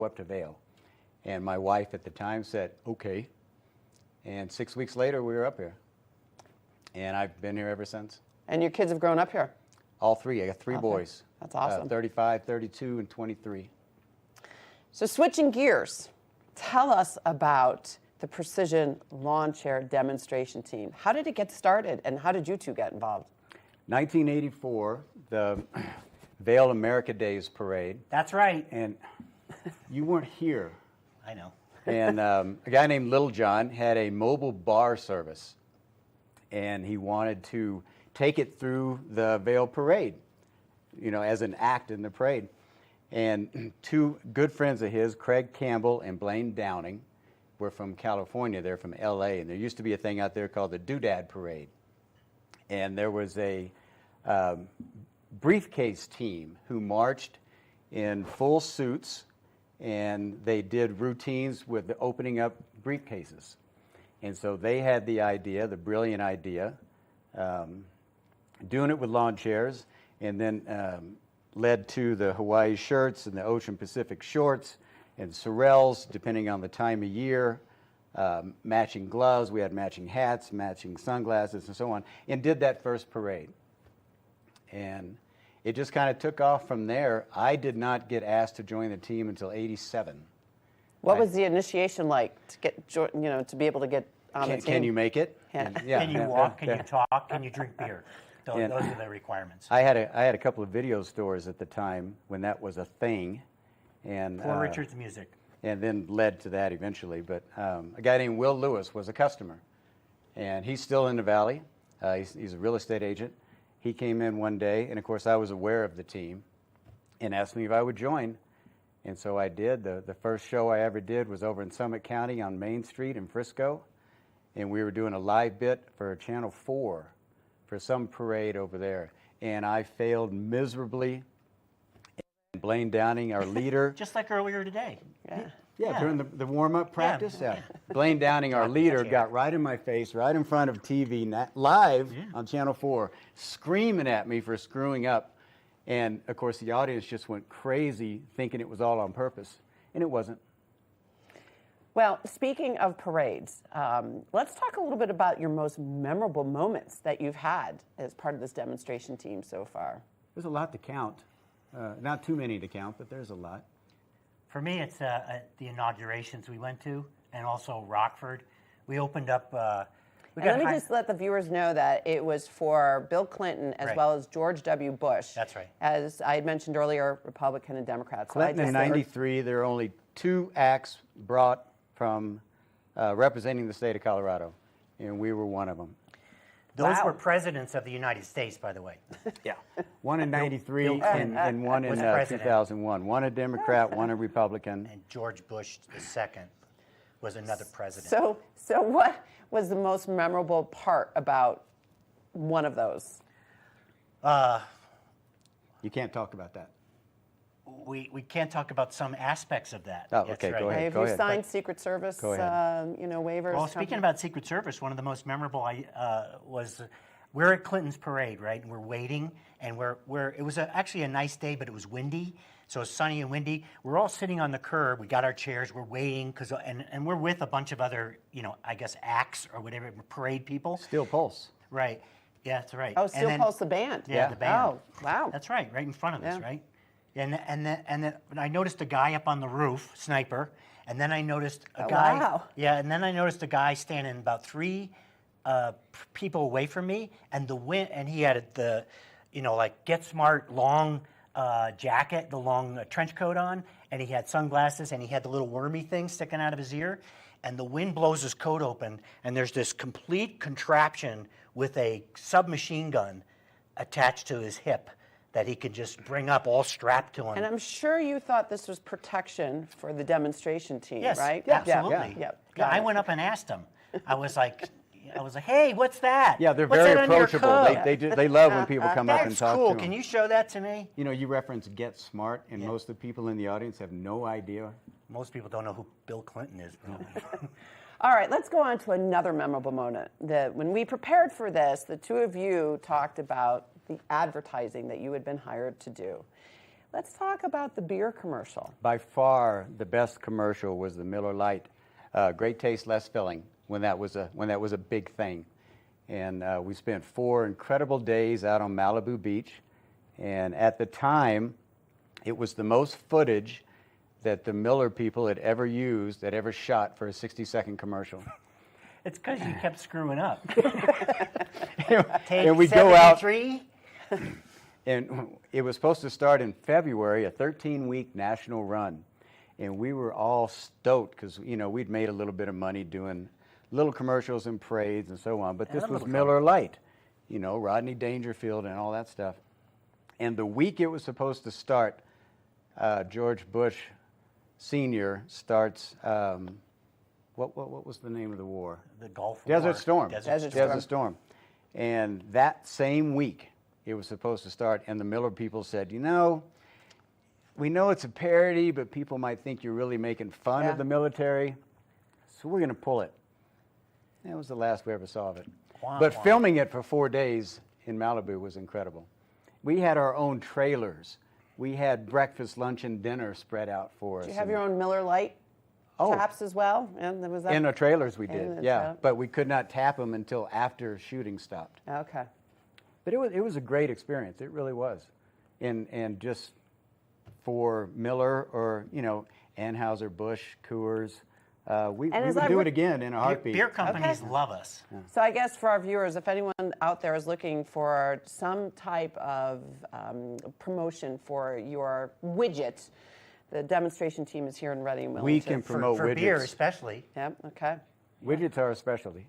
up to Vail. And my wife at the time said, okay. And 6 weeks later, we were up here. And I've been here ever since. And your kids have grown up here? All three. I got three boys. That's awesome. 35, 32, and 23. So switching gears, tell us about the Precision Lawn Chair Demonstration Team. How did it get started, and how did you two get involved? 1984, the Vail America Days Parade. That's right. And you weren't here. I know. And a guy named Little John had a mobile bar service, and he wanted to take it through the Vail Parade, you know, as an act in the parade. And two good friends of his, Craig Campbell and Blaine Downing, were from California. They're from LA, and there used to be a thing out there called the Doodad Parade. And there was a briefcase team who marched in full suits, and they did routines with the opening up briefcases. And so they had the idea, the brilliant idea, doing it with lawn chairs, and then led to the Hawaii shirts and the Ocean Pacific shorts and sorels, depending on the time of year, matching gloves. We had matching hats, matching sunglasses, and so on, and did that first parade. And it just kind of took off from there. I did not get asked to join the team until '87. What was the initiation like to get, you know, to be able to get on the team? Can you make it? Yeah. Can you walk? Can you talk? Can you drink beer? Those are the requirements. I had a couple of video stores at the time when that was a thing, and Poor Richard's Music. and then led to that eventually. But a guy named Will Lewis was a customer, and he's still in the Valley. He's a real estate agent. He came in one day, and of course I was aware of the team, and asked me if I would join, and so I did. The first show I ever did was over in Summit County on Main Street in Frisco, and we were doing a live bit for Channel 4 for some parade over there, and I failed miserably. And Blaine Downing, our leader, Just like earlier today. yeah, during the warm-up practice, Blaine Downing, our leader, got right in my face, right in front of TV, live on Channel 4, screaming at me for screwing up. And, of course, the audience just went crazy thinking it was all on purpose, and it wasn't. Well, speaking of parades, let's talk a little bit about your most memorable moments that you've had as part of this demonstration team so far. There's a lot to count. Not too many to count, but there's a lot. For me, it's the inaugurations we went to, and also Rockford. We opened up. Let me just let the viewers know that it was for Bill Clinton as well as George W. Bush. That's right. As I had mentioned earlier, Republican and Democrat. Clinton in '93, there are only two acts brought from representing the state of Colorado, and we were one of them. Those were presidents of the United States, by the way. Yeah. One in '93 and one in 2001. One a Democrat, one a Republican. And George Bush II was another president. So what was the most memorable part about one of those? You can't talk about that. We can't talk about some aspects of that. Oh, okay, right. go ahead. Have you signed Secret Service, waivers? Well, speaking about Secret Service, one of the most memorable was we're at Clinton's parade, right? And we're waiting, and it was actually a nice day, but it was windy. So it's sunny and windy. We're all sitting on the curb. We got our chairs. We're waiting and we're with a bunch of other, I guess acts or whatever, parade people. Steel Pulse. Right. Yeah, that's right. Oh, Steel Pulse, the band. Yeah, the band. Oh, wow. That's right, right in front of us, right? And then I noticed a guy up on the roof, sniper, and then I noticed a guy. Wow. Yeah, and then I noticed a guy standing about three people away from me, and the wind, and he had the, like Get Smart long jacket, the long trench coat on, and he had sunglasses, and he had the little wormy thing sticking out of his ear, and the wind blows his coat open, and there's this complete contraption with a submachine gun attached to his hip that he could just bring up all strapped to him. And I'm sure you thought this was protection for the demonstration team, right? Yeah, absolutely. Yeah. I went up and asked him. I was like, hey, what's that? Yeah, they're What's very that on your approachable. coat? They love when people come up and That's talk cool. to them. Can you show that to me? You reference Get Smart, and most of the people in the audience have no idea. Most people don't know who Bill Clinton is, probably. All right, let's go on to another memorable moment. When we prepared for this, the two of you talked about the advertising that you had been hired to do. Let's talk about the beer commercial. By far, the best commercial was the Miller Lite. Great taste, less filling. When that was a big thing, and we spent 4 incredible days out on Malibu Beach, and at the time, it was the most footage that the Miller people had ever used, that ever shot for a 60-second commercial. It's because you kept screwing up. And we go out. 73? And it was supposed to start in February, a 13-week national run. And we were all stoked because, we'd made a little bit of money doing little commercials and parades and so on. But this was Miller Lite, Rodney Dangerfield and all that stuff. And the week it was supposed to start, George Bush Sr. starts, what was the name of the war? The Gulf Desert War. Storm. Desert Storm. And that same week, it was supposed to start, and the Miller people said, we know it's a parody, but people might think you're really making fun of the military, so we're going to pull it. That was the last we ever saw of it. Wow, but filming it for 4 days in Malibu was incredible. We had our own trailers. We had breakfast, lunch, and dinner spread out for us. Do you have your own Miller Lite taps as well? And there was that in the trailers we did, yeah. But we could not tap them until after shooting stopped. Okay. But it was a great experience. It really was. And just for Miller or, Anheuser-Busch, Coors, we would do it again in a heartbeat. Beer companies love us. So I guess for our viewers, if anyone out there is looking for some type of promotion for your widget, the demonstration team is here and ready and willing We to. can promote For widgets. beer especially. Yep, okay. Widgets are a specialty.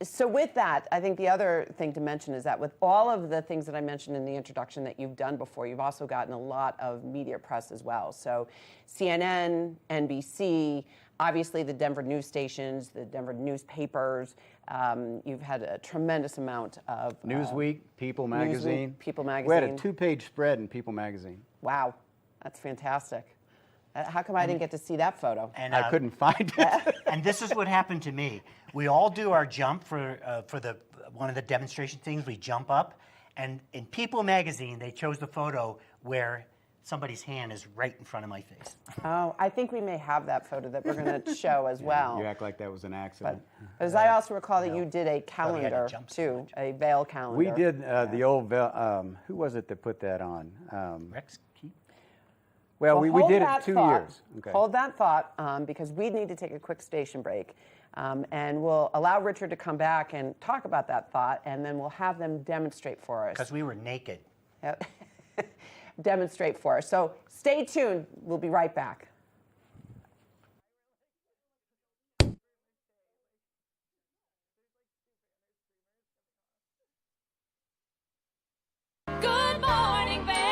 So with that, I think the other thing to mention is that with all of the things that I mentioned in the introduction that you've done before, you've also gotten a lot of media press as well. So CNN, NBC, obviously the Denver news stations, the Denver newspapers. You've had a tremendous amount of... Newsweek, People Magazine. People We had a Magazine. 2-page spread in People Magazine. Wow, that's fantastic. How come I didn't get to see that photo? And I couldn't find it. And this is what happened to me. We all do our jump for one of the demonstration things. We jump up, and in People Magazine, they chose the photo where somebody's hand is right in front of my face. Oh, I think we may have that photo that we're going to show as well. You act like that was an accident. But as I also recall that you did a had to calendar jump so too, much. a Vail calendar. We did the old, who was it that put that on? Rex, keep. Well, we hold did it that 2 thought. years. Okay. Hold that thought because we need to take a quick station break. And we'll allow Richard to come back and talk about that thought, and then we'll have them demonstrate for us. Because we were naked. Yep. Demonstrate for us. So stay tuned. We'll be right back. Good morning, Vail.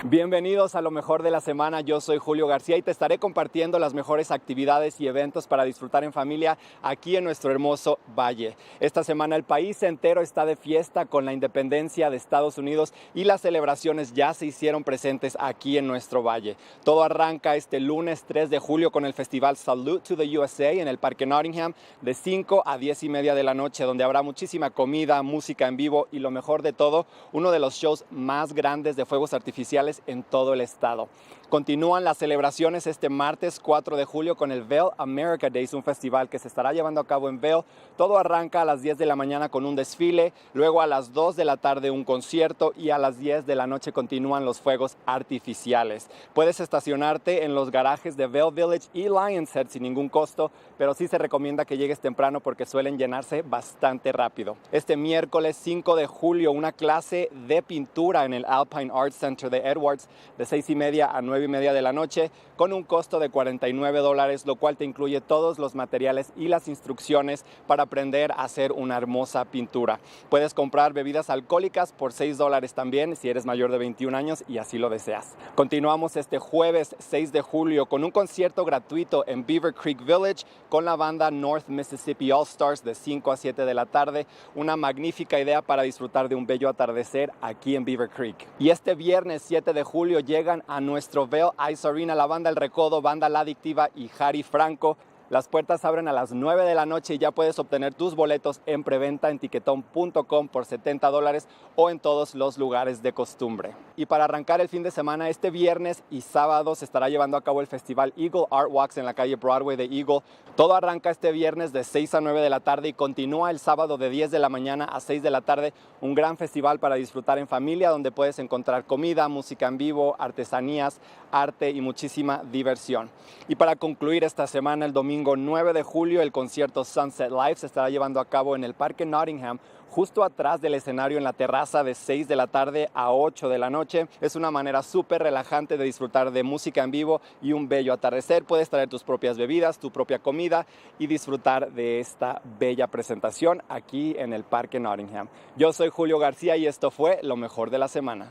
Bienvenidos a lo mejor de la semana, yo soy Julio García y te estaré compartiendo las mejores actividades y eventos para disfrutar en familia aquí en nuestro hermoso valle. Esta semana el país entero está de fiesta con la independencia de Estados Unidos y las celebraciones ya se hicieron presentes aquí en nuestro valle. Todo arranca este lunes 3 de julio con el festival Salute to the USA en el Parque Nottingham de 5 a 10 y media de la noche, donde habrá muchísima comida, música en vivo y lo mejor de todo, uno de los shows más grandes de fuegos artificiales en todo el estado. Continúan las celebraciones este martes 4 de julio con el Vail America Days, un festival que se estará llevando a cabo en Vail. Todo arranca a las 10 de la mañana con un desfile, luego a las 2 de la tarde un concierto y a las 10 de la noche continúan los fuegos artificiales. Puedes estacionarte en los garajes de Vail Village y Lions Head sin ningún costo, pero sí se recomienda que llegues temprano porque suelen llenarse bastante rápido. Este miércoles 5 de julio una clase de pintura en el Alpine Arts Center de Edwards de 6 y media a 9 y media de la noche con un costo de $49, lo cual te incluye todos los materiales y las instrucciones para aprender a hacer una hermosa pintura. Puedes comprar bebidas alcohólicas por $6 también si eres mayor de 21 años y así lo deseas. Continuamos este jueves 6 de julio con un concierto gratuito en Beaver Creek Village con la banda North Mississippi All Stars de 5 a 7 de la tarde. Una magnífica idea para disfrutar de un bello atardecer aquí en Beaver Creek. Y este viernes 7 de julio llegan a nuestro Vail Ice Arena la banda El Recodo, banda La Adictiva y Harry Franco Las puertas abren a las 9 de la noche y ya puedes obtener tus boletos en preventa en tiquetón.com por $70 o en todos los lugares de costumbre. Y para arrancar el fin de semana, este viernes y sábado se estará llevando a cabo el festival Eagle Art Walks en la calle Broadway de Eagle. Todo arranca este viernes de 6 a 9 de la tarde y continúa el sábado de 10 de la mañana a 6 de la tarde. Un gran festival para disfrutar en familia donde puedes encontrar comida, música en vivo, artesanías, arte y muchísima diversión. Y para concluir esta semana, el domingo 9 de julio, el concierto Sunset Live se estará llevando a cabo en el Parque Nottingham, justo atrás del escenario en la terraza de 6 de la tarde a 8 de la noche. Es una manera súper relajante de disfrutar de música en vivo y un bello atardecer. Puedes traer tus propias bebidas, tu propia comida y disfrutar de esta bella presentación aquí en el Parque Nottingham. Yo soy Julio García y esto fue Lo Mejor de la Semana.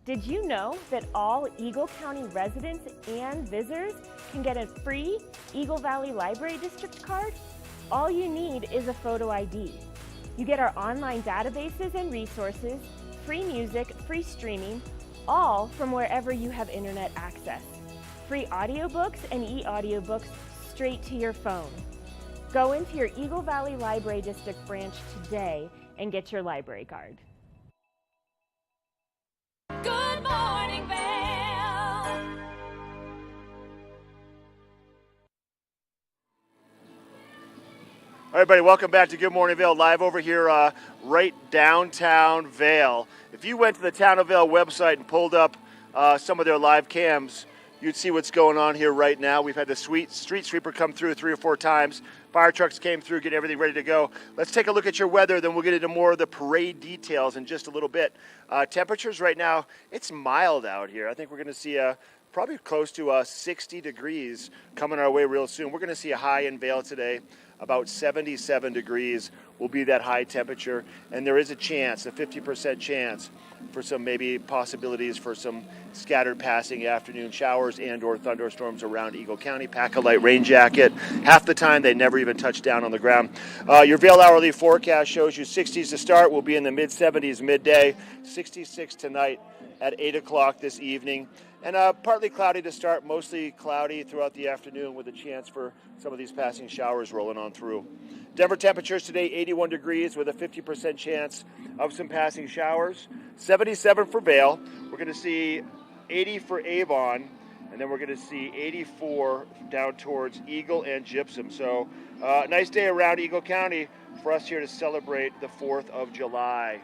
Did you know that all Eagle County residents and visitors can get a free Eagle Valley Library District card? All you need is a photo ID. You get our online databases and resources, free music, free streaming, all from wherever you have internet access. Free audiobooks and e-audiobooks straight to your phone. Go into your Eagle Valley Library District branch today and get your library card. Good morning, Vail. All right, everybody, welcome back to Good Morning Vail, live over here right downtown Vail. If you went to the Town of Vail website and pulled up some of their live cams, you'd see what's going on here right now. We've had the street sweeper come through 3 or 4 times. Fire trucks came through, get everything ready to go. Let's take a look at your weather, then we'll get into more of the parade details in just a little bit. Temperatures right now, it's mild out here. I think we're going to see probably close to 60 degrees coming our way real soon. We're going to see a high in Vail today. About 77 degrees will be that high temperature, and there is a chance, a 50% chance, for some maybe possibilities for some scattered passing afternoon showers and or thunderstorms around Eagle County. Pack a light rain jacket. Half the time they never even touch down on the ground. Your Vail hourly forecast shows you 60s to start. We'll be in the mid-70s midday, 66 tonight at 8 o'clock this evening. And partly cloudy to start, mostly cloudy throughout the afternoon with a chance for some of these passing showers rolling on through. Denver temperatures today, 81 degrees with a 50% chance of some passing showers. 77 for Vail. We're going to see 80 for Avon, and then we're going to see 84 down towards Eagle and Gypsum. So nice day around Eagle County for us here to celebrate the 4th of July,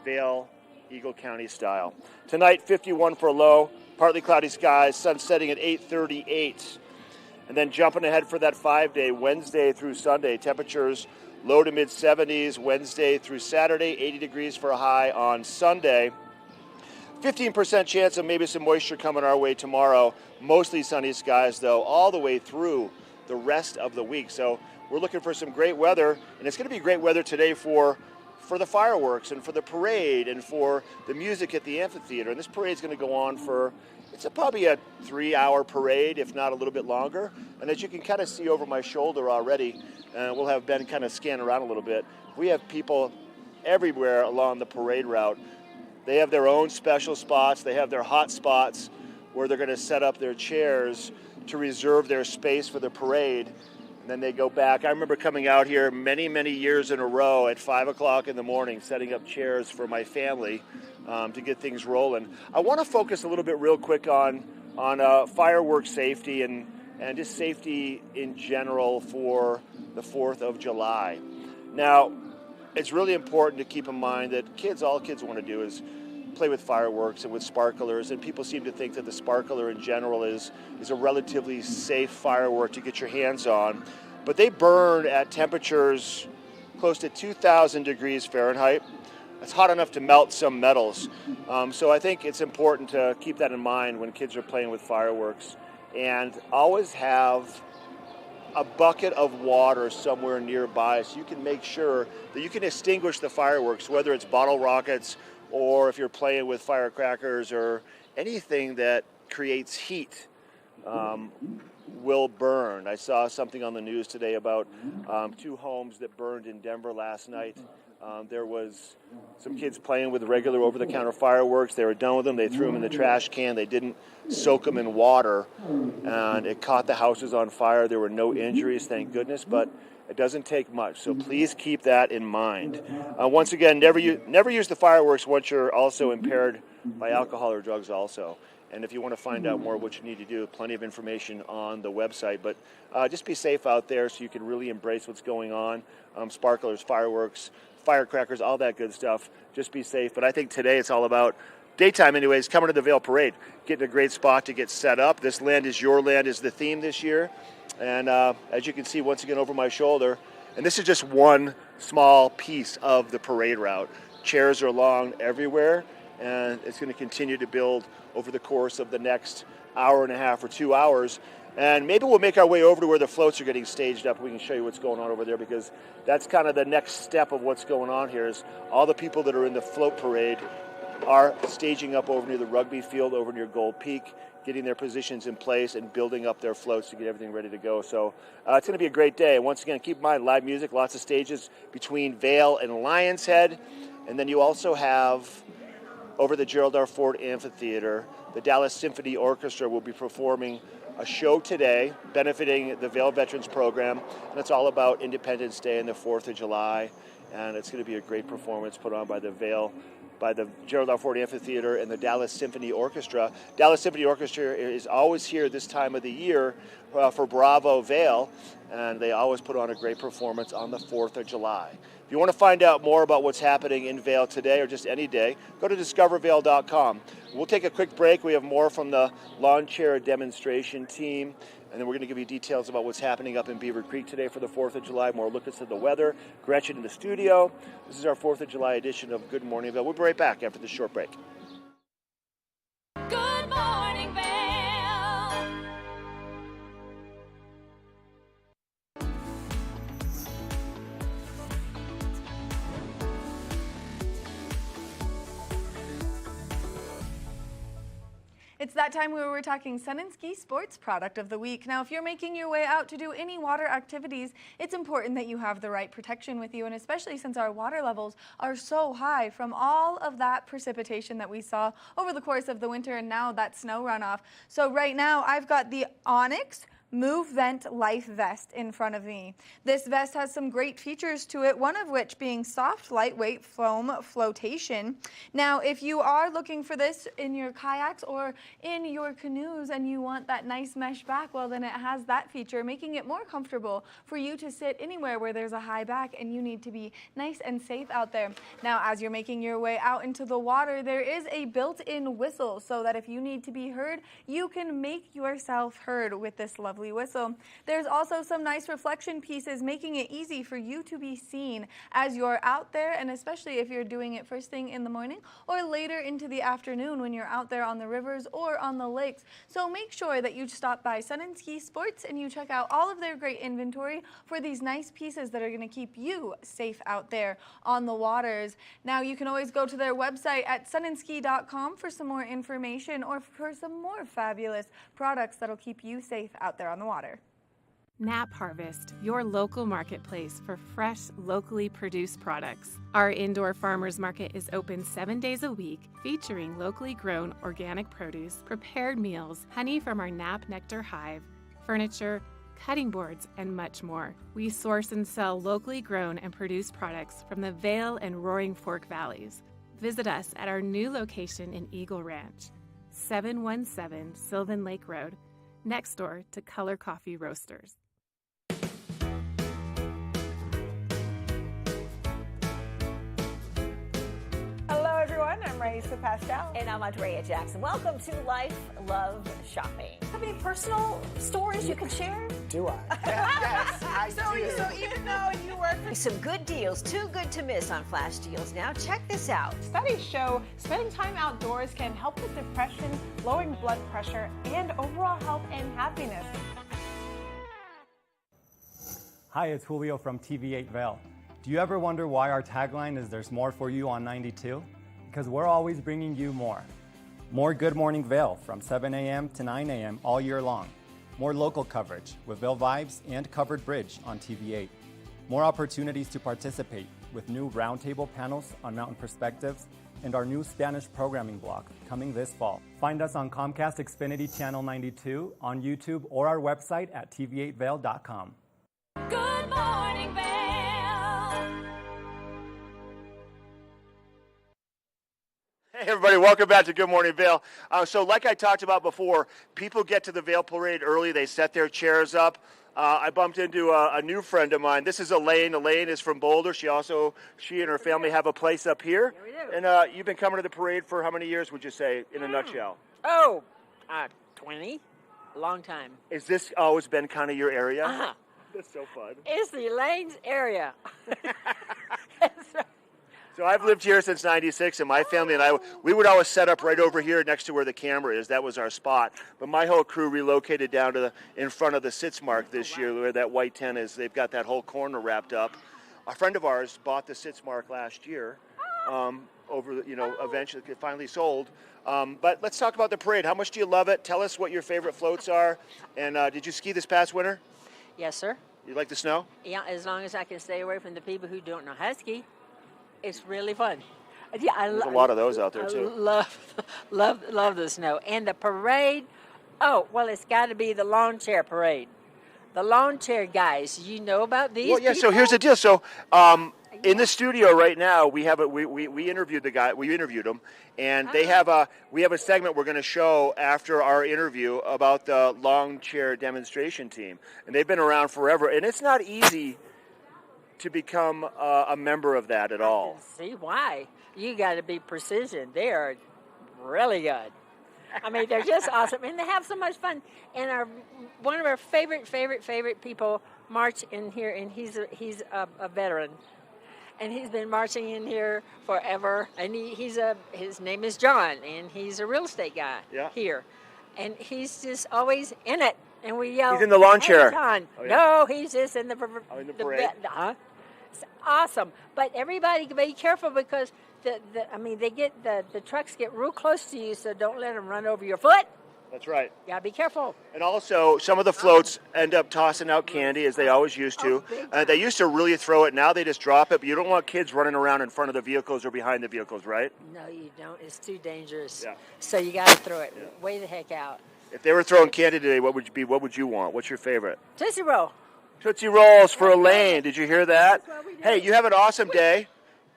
Vail, Eagle County style. Tonight, 51 for low. Partly cloudy skies, sun setting at 8:38. And then jumping ahead for that 5-day, Wednesday through Sunday, temperatures low to mid-70s, Wednesday through Saturday, 80 degrees for a high on Sunday. 15% chance of maybe some moisture coming our way tomorrow. Mostly sunny skies, though, all the way through the rest of the week. So we're looking for some great weather, and it's going to be great weather today for the fireworks and for the parade and for the music at the amphitheater. And this parade's going to go on for, it's probably a 3-hour parade, if not a little bit longer. And as you can kind of see over my shoulder already, we'll have Ben kind of scan around a little bit. We have people everywhere along the parade route. They have their own special spots. They have their hot spots where they're going to set up their chairs to reserve their space for the parade. Then they go back. I remember coming out here many, many years in a row at 5 o'clock in the morning, setting up chairs for my family to get things rolling. I want to focus a little bit real quick on fireworks safety and just safety in general for the 4th of July. Now, it's really important to keep in mind that all kids want to do is play with fireworks and with sparklers, and people seem to think that the sparkler in general is a relatively safe firework to get your hands on. But they burn at temperatures close to 2,000 degrees Fahrenheit. It's hot enough to melt some metals. So I think it's important to keep that in mind when kids are playing with fireworks. And always have a bucket of water somewhere nearby so you can make sure that you can extinguish the fireworks, whether it's bottle rockets or if you're playing with firecrackers or anything that creates heat. will burn. I saw something on the news today about 2 homes that burned in Denver last night. There was some kids playing with regular over-the-counter fireworks. They were done with them. They threw them in the trash can. They didn't soak them in water, and it caught the houses on fire. There were no injuries, thank goodness, but it doesn't take much. So please keep that in mind. Once again, never use the fireworks once you're also impaired by alcohol or drugs also. And if you want to find out more what you need to do, plenty of information on the website. But just be safe out there so you can really embrace what's going on. Sparklers, fireworks, firecrackers, all that good stuff. Just be safe. But I think today it's all about, daytime anyways, coming to the Vail Parade, getting a great spot to get set up. This land is your land is the theme this year. And as you can see once again over my shoulder, and this is just one small piece of the parade route. Chairs are along everywhere, and it's going to continue to build over the course of the next hour and a half or 2 hours. And maybe we'll make our way over to where the floats are getting staged up. We can show you what's going on over there, because that's kind of the next step of what's going on here is all the people that are in the float parade are staging up over near the rugby field, over near Gold Peak, getting their positions in place and building up their floats to get everything ready to go. So it's going to be a great day. And once again, keep in mind, live music, lots of stages between Vail and Lions Head. And then you also have, over the Gerald R. Ford Amphitheater, the Dallas Symphony Orchestra will be performing a show today benefiting the Vail Veterans Program. And it's all about Independence Day and the 4th of July. And it's going to be a great performance put on by the Gerald R. Ford Amphitheater and the Dallas Symphony Orchestra. Dallas Symphony Orchestra is always here this time of the year for Bravo Vail, and they always put on a great performance on the 4th of July. If you want to find out more about what's happening in Vail today or just any day, go to discovervail.com. We'll take a quick break. We have more from the lawn chair demonstration team. And then we're going to give you details about what's happening up in Beaver Creek today for the 4th of July. More looks at the weather. Gretchen in the studio. This is our 4th of July edition of Good Morning Vail. We'll be right back after this short break. Good morning, Vail. It's that time where we're talking Sun and Ski Sports Product of the Week. Now, if you're making your way out to do any water activities, it's important that you have the right protection with you, and especially since our water levels are so high from all of that precipitation that we saw over the course of the winter and now that snow runoff. So right now, I've got the Onyx Move Vent Life Vest in front of me. This vest has some great features to it, one of which being soft, lightweight foam flotation. Now, if you are looking for this in your kayaks or in your canoes and you want that nice mesh back, well, then it has that feature, making it more comfortable for you to sit anywhere where there's a high back and you need to be nice and safe out there. Now, as you're making your way out into the water, there is a built-in whistle so that if you need to be heard, you can make yourself heard with this lovely whistle. There's also some nice reflection pieces, making it easy for you to be seen as you're out there, and especially if you're doing it first thing in the morning or later into the afternoon when you're out there on the rivers or on the lakes. So make sure that you stop by Sun and Ski Sports and you check out all of their great inventory for these nice pieces that are going to keep you safe out there on the waters. Now, you can always go to their website at sunandski.com for some more information or for some more fabulous products that'll keep you safe out there on the water. Nap Harvest, your local marketplace for fresh, locally produced products. Our indoor farmers market is open 7 days a week, featuring locally grown organic produce, prepared meals, honey from our Nap Nectar hive, furniture, cutting boards, and much more. We source and sell locally grown and produced products from the Vail and Roaring Fork Valleys. Visit us at our new location in Eagle Ranch, 717 Sylvan Lake Road, next door to Color Coffee Roasters. Hello everyone, I'm Raisa Pascal. And I'm Andrea Jackson. Welcome to Life, Love, Shopping. Have any personal stories you can share? Do I? Yes, I do. So even though you work for... Some good deals, too good to miss on flash deals. Now check this out. Studies show spending time outdoors can help with depression, lowering blood pressure, and overall health and happiness. Hi, it's Julio from TV8 Vail. Do you ever wonder why our tagline is "There's more for you on 92"? Because we're always bringing you more. More Good Morning Vail from 7 a.m. to 9 a.m. all year long. More local coverage with Vail Vibes and Covered Bridge on TV8. More opportunities to participate with new roundtable panels on mountain perspectives and our new Spanish programming block coming this fall. Find us on Comcast Xfinity Channel 92, on YouTube, or our website at tv8vail.com. Good morning, Vail. Hey everybody, welcome back to Good Morning Vail. So like I talked about before, people get to the Vail Parade early. They set their chairs up. I bumped into a new friend of mine. This is Elaine. Elaine is from Boulder. She and her family have a place up here. Yeah, we do. And you've been coming to the parade for how many years, would you say, in a nutshell? Oh, 20. A long time. Is this always been kind of your area? Uh-huh. That's so fun. It's the Elaine's area. So I've lived here since '96, and my family and I, we would always set up right over here next to where the camera is. That was our spot. But my whole crew relocated down to in front of the Sitzmark this year, where that white tent is. They've got that whole corner wrapped up. A friend of ours bought the Sitzmark last year. Eventually it finally sold. But let's talk about the parade. How much do you love it? Tell us what your favorite floats are. And did you ski this past winter? Yes, sir. You like the snow? Yeah, as long as I can stay away from the people who don't know how to ski, it's really fun. Yeah, There's a lot of those out there too. Love the snow. And the parade, it's got to be the lawn chair parade. The lawn chair guys, you know about these Well, yeah, people? so here's the deal. So in the studio right now, we have we interviewed the guy. We interviewed him, and we have a segment we're going to show after our interview about the lawn chair demonstration team, and they've been around forever, and it's not easy to become a member of that at all. See why? You got to be precision. They are really good. I mean, they're just awesome, and they have so much fun. And one of our favorite people march in here, and he's a veteran, and he's been marching in here forever. And his name is John, and he's a real estate guy here, and he's just always in it. And we yell. He's in the lawn "Hey, chair. John." Oh, yeah. No, he's just in the parade. It's awesome, but everybody be careful because the trucks get real close to you, so don't let them run over your foot. That's right. Gotta be careful. And also, some of the floats end up tossing out candy, as they always used to. They used to really throw it. Now they just drop it. But you don't want kids running around in front of the vehicles or behind the vehicles, right? No, you don't. It's too dangerous. Yeah. So you gotta throw it way the heck out. If they were throwing candy today, what would you want? What's your favorite? Tootsie Roll. Tootsie Rolls for Elaine. Did you hear that? Hey, you have an awesome day.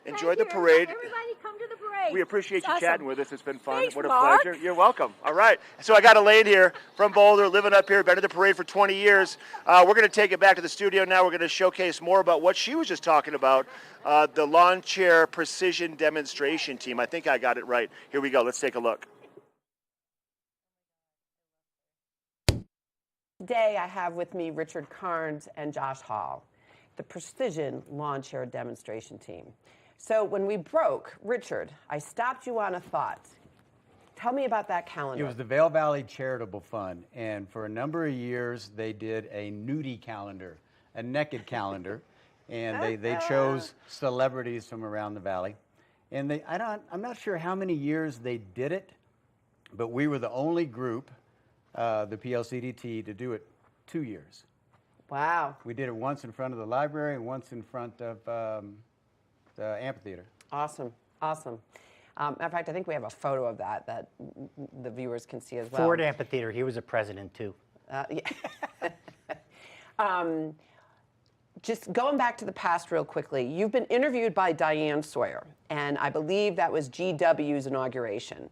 Enjoy the parade. Everybody come to the parade. We appreciate you chatting with us. It's been fun. Thanks, what a Mark. pleasure. You're welcome. All right. So I got Elaine here from Boulder, living up here, been to the parade for 20 years. We're going to take it back to the studio now. We're going to showcase more about what she was just talking about, the lawn chair precision demonstration team. I think I got it right. Here we go. Let's take a look. Today I have with me Richard Carnes and Josh Hall, the Precision Lawn Chair Demonstration Team. So when we broke, Richard, I stopped you on a thought. Tell me about that calendar. It was the Vail Valley Charitable Fund, and for a number of years they did a nudie calendar, a naked calendar, and they chose celebrities from around the valley. And I'm not sure how many years they did it, but we were the only group, the PLCDT, to do it 2 years. Wow. We did it once in front of the library and once in front of the amphitheater. Awesome. Matter of fact, I think we have a photo of that the viewers can see as well. Ford Amphitheater, he was a president too. Just going back to the past real quickly, you've been interviewed by Diane Sawyer, and I believe that was GW's inauguration.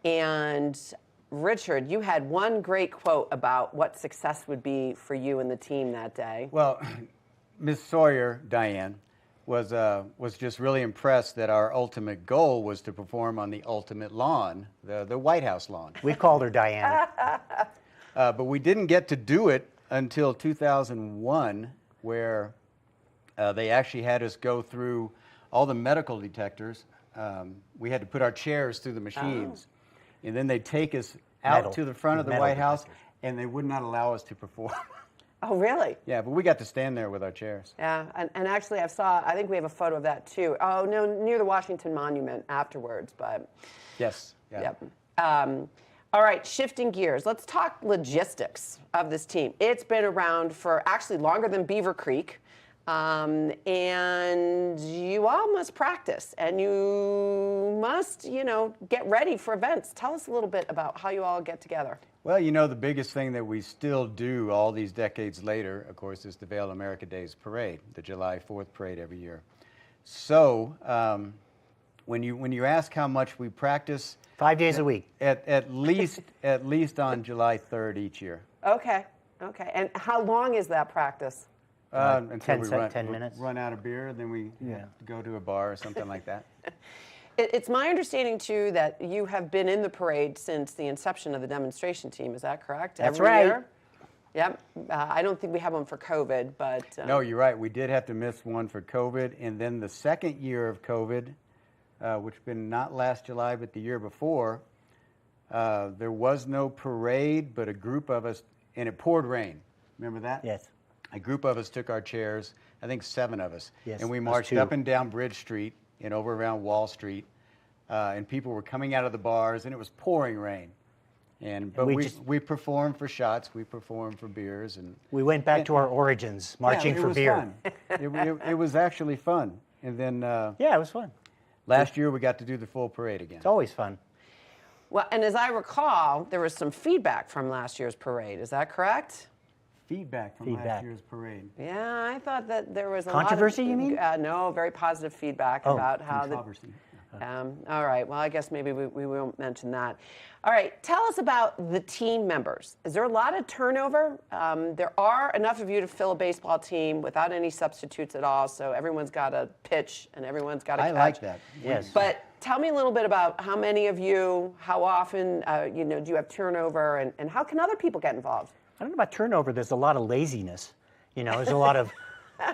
And Richard, you had one great quote about what success would be for you and the team that day. Well, Ms. Sawyer, Diane, was just really impressed that our ultimate goal was to perform on the ultimate lawn, the White House lawn. We called her Diana. But we didn't get to do it until 2001, where they actually had us go through all the medical detectors. We had to put our chairs through the machines. And then they'd take us out to the front of the White House, and they would not allow us to perform. Oh, really? Yeah, but we got to stand there with our chairs. Yeah, and actually I think we have a photo of that too. Oh, no, near the Washington Monument afterwards, but. Yes. Yeah. Yep. All right, shifting gears. Let's talk logistics of this team. It's been around for actually longer than Beaver Creek. And you all must practice and you must, get ready for events. Tell us a little bit about how you all get together. Well, the biggest thing that we still do all these decades later, of course, is the Vail America Days Parade, the July 4th parade every year. So when you ask how much we practice, 5 days a week. At least on July 3rd each year. Okay. And how long is that practice? Until 10 minutes. Run out of beer, then we go to a bar or something like that. It's my understanding, too, that you have been in the parade since the inception of the demonstration team. Is that correct? That's Every right. year? Yep. I don't think we have one for COVID, but... No, you're right. We did have to miss one for COVID. And then the second year of COVID, which has been not last July, but the year before, there was no parade, but a group of us, and it poured rain. Remember that? Yes. A group of us took our chairs, I think 7 of us, Yes, and we us marched too. up and down Bridge Street and over around Wall Street, and people were coming out of the bars, and it was pouring rain. But we performed for shots, we performed for beers, and We went back to our origins, marching it for was beer. Fun. It was actually fun. And then Yeah, it was fun. last year we got to do the full parade again. It's always fun. Well, and as I recall, there was some feedback from last year's parade. Is that correct? Feedback from last year's parade. Yeah, I thought that there was a Controversy, lot of, you mean? No, very positive feedback Oh, about how Controversy. all right, well, I guess maybe we won't mention that. All right, tell us about the team members. Is there a lot of turnover? There are enough of you to fill a baseball team without any substitutes at all, so everyone's got to pitch and everyone's got to catch. I like that. Yes. But tell me a little bit about how many of you, how often, do you have turnover, and how can other people get involved? I don't know about turnover. There's a lot of laziness. There's a lot of,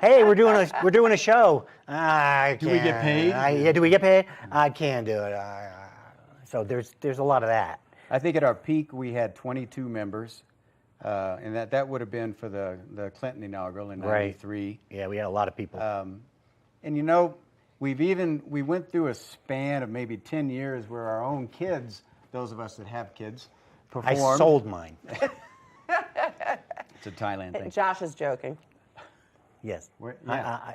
hey, we're doing a show. Do we get paid? Yeah, do we get paid? I can't do it. So there's a lot of that. I think at our peak we had 22 members, and that would have been for the Clinton inaugural in '93. Yeah, we had a lot of people. And we went through a span of maybe 10 years where our own kids, those of us that have kids, performed. I sold mine. It's a Thailand thing. Josh is joking. Yes.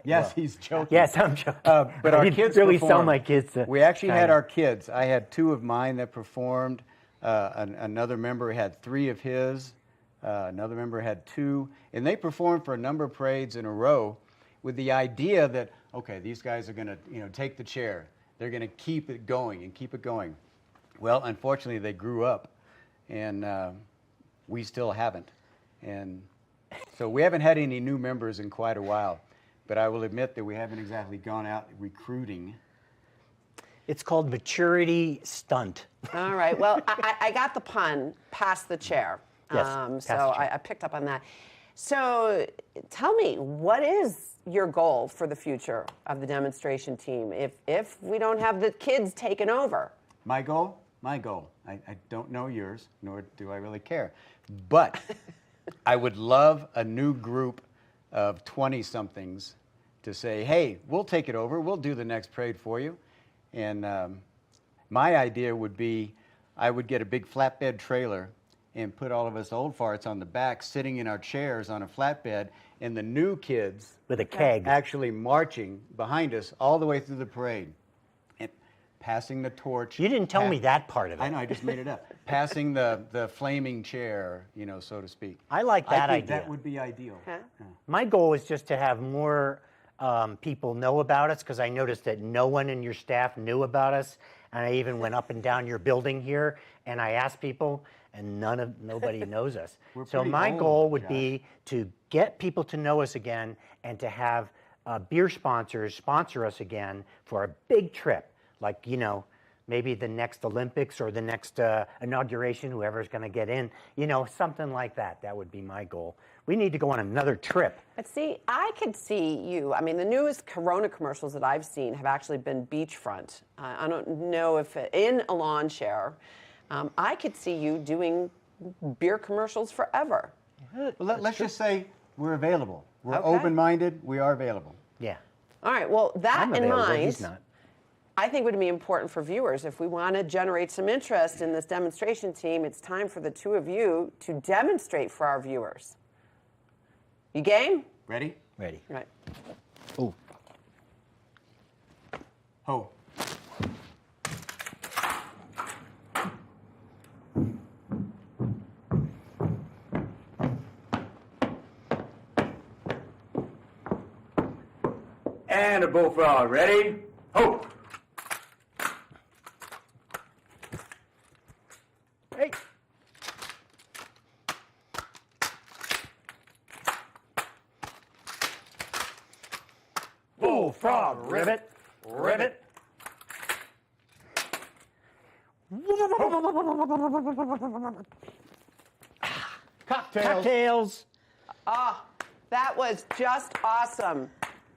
Yes, he's joking. Yes, I'm joking. But our I kids really sell performed. my kids to We actually had China. our kids. I had 2 of mine that performed. Another member had 3 of his. Another member had 2. And they performed for a number of parades in a row with the idea that, okay, these guys are going to take the chair. They're going to keep it going and keep it going. Well, unfortunately, they grew up, and we still haven't. And so we haven't had any new members in quite a while. But I will admit that we haven't exactly gone out recruiting. It's called maturity stunt. All right. Well, I got the pun, pass the chair. Yes, pass So the chair. I picked up on that. So tell me, what is your goal for the future of the demonstration team if we don't have the kids taking over? My goal? I don't know yours, nor do I really care. But I would love a new group of 20-somethings to say, hey, we'll take it over. We'll do the next parade for you. And my idea would be I would get a big flatbed trailer and put all of us old farts on the back, sitting in our chairs on a flatbed, and the new kids With a keg. actually marching behind us all the way through the parade, and passing the torch. You didn't tell me that part of it. I know, I just made it up. Passing the flaming chair, so to speak. I like that I think idea. that would be ideal. Huh? My goal is just to have more people know about us, because I noticed that no one in your staff knew about us. And I even went up and down your building here, and I asked people, and nobody knows us. We're So pretty my old, goal would Josh. be to get people to know us again, and to have beer sponsors sponsor us again for a big trip, like maybe the next Olympics or the next inauguration, whoever's going to get in, something like that. That would be my goal. We need to go on another trip. But see, I could see you. I mean, the newest Corona commercials that I've seen have actually been beachfront. I don't know if in a lawn chair. I could see you doing beer commercials forever. Well, let's just say we're available. We're Okay. open-minded. We are available. Yeah. All right. Well, that I'm in available. mind, He's not. I think would be important for viewers. If we want to generate some interest in this demonstration team, it's time for the two of you to demonstrate for our viewers. You game? Ready? Ready. Right. Oh. Ho. And a bullfrog. Ready? Ho! Hey. Bullfrog, ribbit, ribbit. Cocktails. Cocktails. Ah, that was just awesome.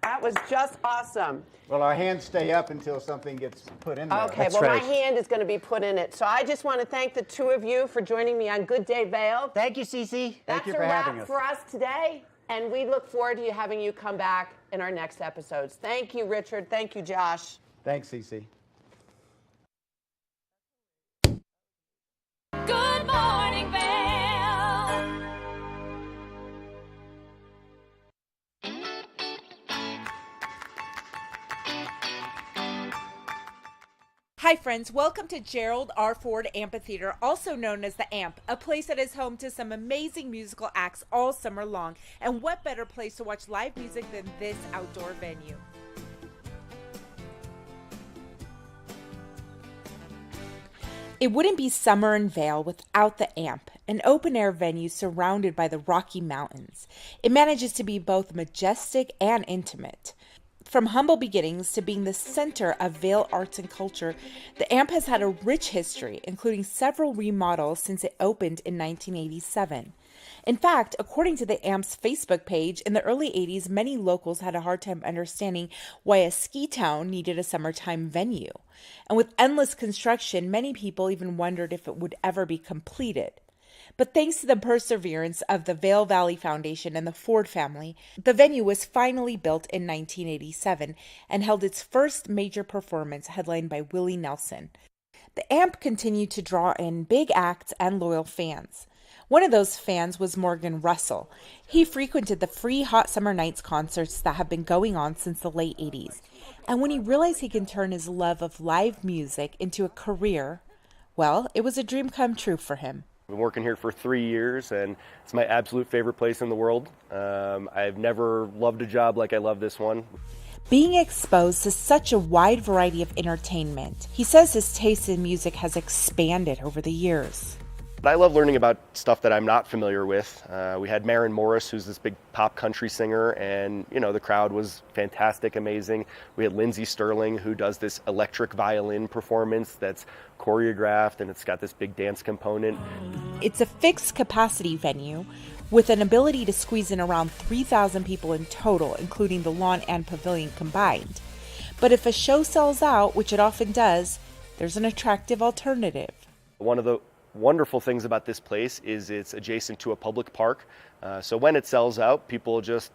That was just awesome. Well, our hands stay up until something gets put in there. Okay, well, my hand is going to be put in it. So I just want to thank the two of you for joining me on Good Day Vail. Thank you, Cece. That's you for having us. for us today, and we look forward to having you come back in our next episodes. Thank you, Richard. Thank you, Josh. Thanks, Cece. Good morning, Vail. Hi friends, welcome to Gerald R. Ford Amphitheater, also known as the Amp, a place that is home to some amazing musical acts all summer long. And what better place to watch live music than this outdoor venue? It wouldn't be summer in Vail without the Amp, an open-air venue surrounded by the Rocky Mountains. It manages to be both majestic and intimate. From humble beginnings to being the center of Vail arts and culture, the Amp has had a rich history, including several remodels since it opened in 1987. In fact, according to the Amp's Facebook page, in the early 80s, many locals had a hard time understanding why a ski town needed a summertime venue. And with endless construction, many people even wondered if it would ever be completed. But thanks to the perseverance of the Vail Valley Foundation and the Ford family, the venue was finally built in 1987 and held its first major performance headlined by Willie Nelson. The Amp continued to draw in big acts and loyal fans. One of those fans was Morgan Russell. He frequented the free Hot Summer Nights concerts that have been going on since the late 80s. And when he realized he can turn his love of live music into a career, well, it was a dream come true for him. I've been working here for 3 years, and it's my absolute favorite place in the world. I've never loved a job like I love this one. Being exposed to such a wide variety of entertainment, he says his taste in music has expanded over the years. I love learning about stuff that I'm not familiar with. We had Maren Morris, who's this big pop country singer, and the crowd was fantastic, amazing. We had Lindsey Sterling, who does this electric violin performance that's choreographed, and it's got this big dance component. It's a fixed capacity venue with an ability to squeeze in around 3,000 people in total, including the lawn and pavilion combined. But if a show sells out, which it often does, there's an attractive alternative. One of the wonderful things about this place is it's adjacent to a public park. So when it sells out, people just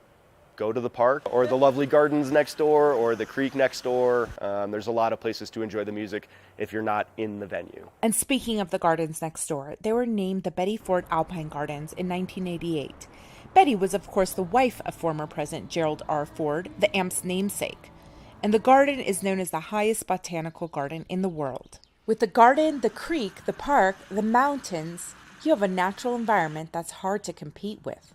go to the park or the lovely gardens next door or the creek next door. There's a lot of places to enjoy the music if you're not in the venue. And speaking of the gardens next door, they were named the Betty Ford Alpine Gardens in 1988. Betty was, of course, the wife of former President Gerald R. Ford, the Amp's namesake. And the garden is known as the highest botanical garden in the world. With the garden, the creek, the park, the mountains, you have a natural environment that's hard to compete with.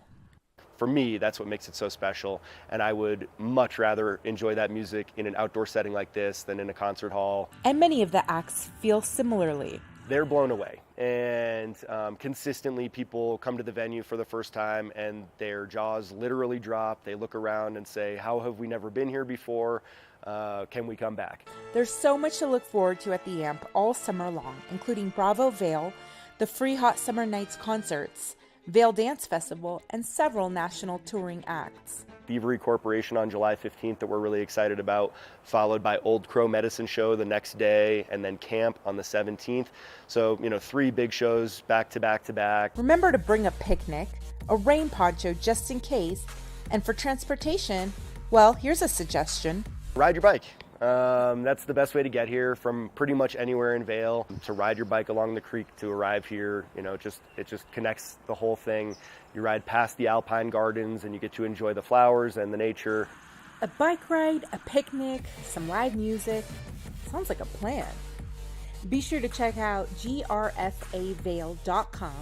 For me, that's what makes it so special, and I would much rather enjoy that music in an outdoor setting like this than in a concert hall. And many of the acts feel similarly. They're blown away, and consistently people come to the venue for the first time and their jaws literally drop. They look around and say, how have we never been here before? Can we come back? There's so much to look forward to at the Amp all summer long, including Bravo Vail, the free Hot Summer Nights concerts, Vail Dance Festival, and several national touring acts. Thievery Corporation on July 15th that we're really excited about, followed by Old Crow Medicine Show the next day, and then Camp on the 17th. So, 3 big shows back to back to back. Remember to bring a picnic, a rain poncho just in case, and for transportation, well, here's a suggestion. Ride your bike. That's the best way to get here from pretty much anywhere in Vail. To ride your bike along the creek to arrive here, it just connects the whole thing. You ride past the Alpine Gardens and you get to enjoy the flowers and the nature. A bike ride, a picnic, some live music. Sounds like a plan. Be sure to check out grfavail.com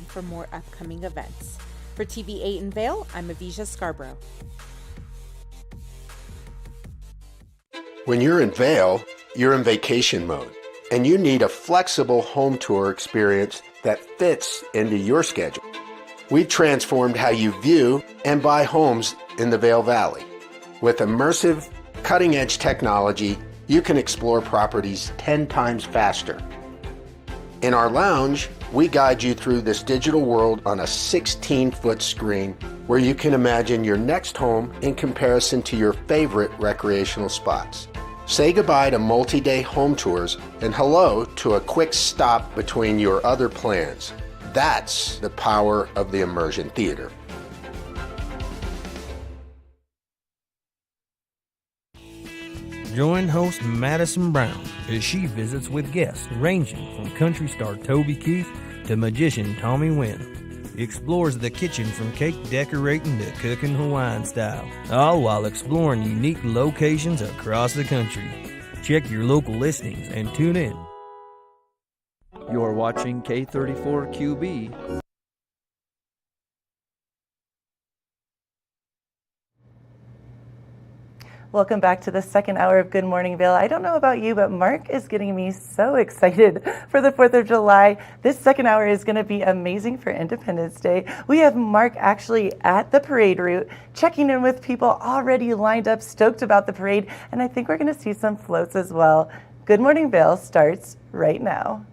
for more upcoming events. For TV8 in Vail, I'm Avisha Scarborough. When you're in Vail, you're in vacation mode, and you need a flexible home tour experience that fits into your schedule. We've transformed how you view and buy homes in the Vail Valley. With immersive, cutting-edge technology, you can explore properties 10 times faster. In our lounge, we guide you through this digital world on a 16-foot screen where you can imagine your next home in comparison to your favorite recreational spots. Say goodbye to multi-day home tours and hello to a quick stop between your other plans. That's the power of the Immersion Theater. Join host Madison Brown as she visits with guests ranging from country star Toby Keith to magician Tommy Wynn. Explores the kitchen from cake decorating to cooking Hawaiian style, all while exploring unique locations across the country. Check your local listings and tune in. You're watching K34QB. Welcome back to the second hour of Good Morning Vail. I don't know about you, but Mark is getting me so excited for the 4th of July. This second hour is going to be amazing for Independence Day. We have Mark actually at the parade route, checking in with people already lined up, stoked about the parade, and I think we're going to see some floats as well. Good Morning Vail starts right now.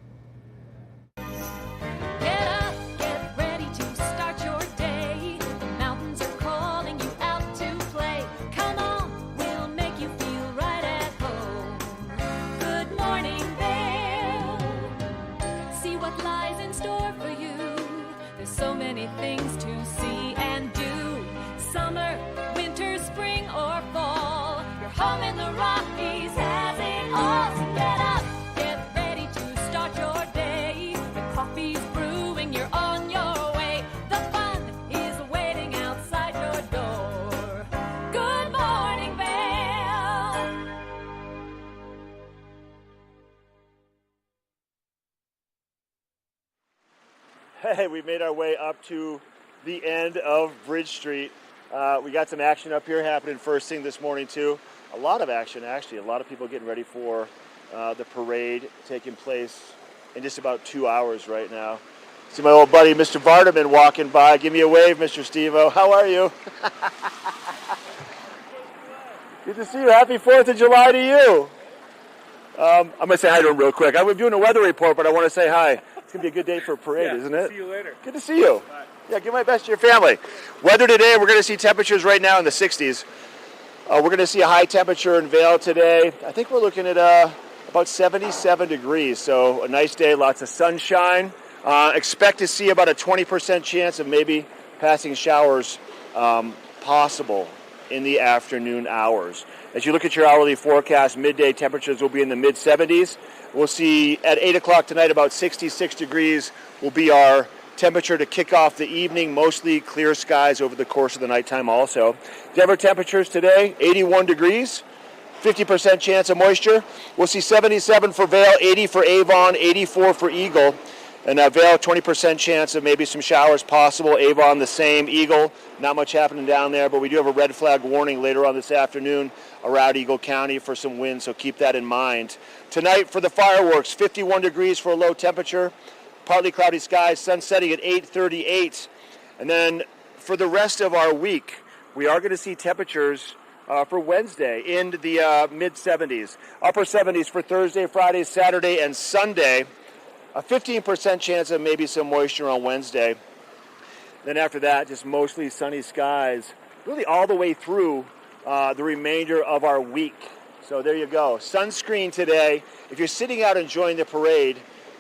Hey, we made our way up to the end of Bridge Street. We got some action up here happening first thing this morning too. A lot of action actually. A lot of people getting ready for the parade taking place in just about 2 hours right now. See my old buddy Mr. Vardaman walking by. Give me a wave, Mr. Steve-O. How are you? Good to see you. Happy 4th of July to you. I'm going to say hi to him real quick. I'm doing a weather report, but I want to say hi. It's going to be a good day for a parade, isn't it? See you later. Good to see you. Bye. Yeah, give my best to your family. Weather today, we're going to see temperatures right now in the 60s. We're going to see a high temperature in Vail today. I think we're looking at about 77 degrees, so a nice day, lots of sunshine. Expect to see about a 20% chance of maybe passing showers possible in the afternoon hours. As you look at your hourly forecast, midday temperatures will be in the mid-70s. We'll see at 8 o'clock tonight about 66 degrees will be our temperature to kick off the evening, mostly clear skies over the course of the nighttime also. Denver temperatures today, 81 degrees, 50% chance of moisture. We'll see 77 for Vail, 80 for Avon, 84 for Eagle. And Vail, 20% chance of maybe some showers possible. Avon, the same. Eagle, not much happening down there, but we do have a red flag warning later on this afternoon around Eagle County for some wind, so keep that in mind. Tonight for the fireworks, 51 degrees for a low temperature, partly cloudy skies, sun setting at 8:38. And then for the rest of our week, we are going to see temperatures for Wednesday in the mid-70s, upper 70s for Thursday, Friday, Saturday, and Sunday. A 15% chance of maybe some moisture on Wednesday. Then after that, just mostly sunny skies, really all the way through the remainder of our week. So there you go. Sunscreen today. If you're sitting out enjoying the parade,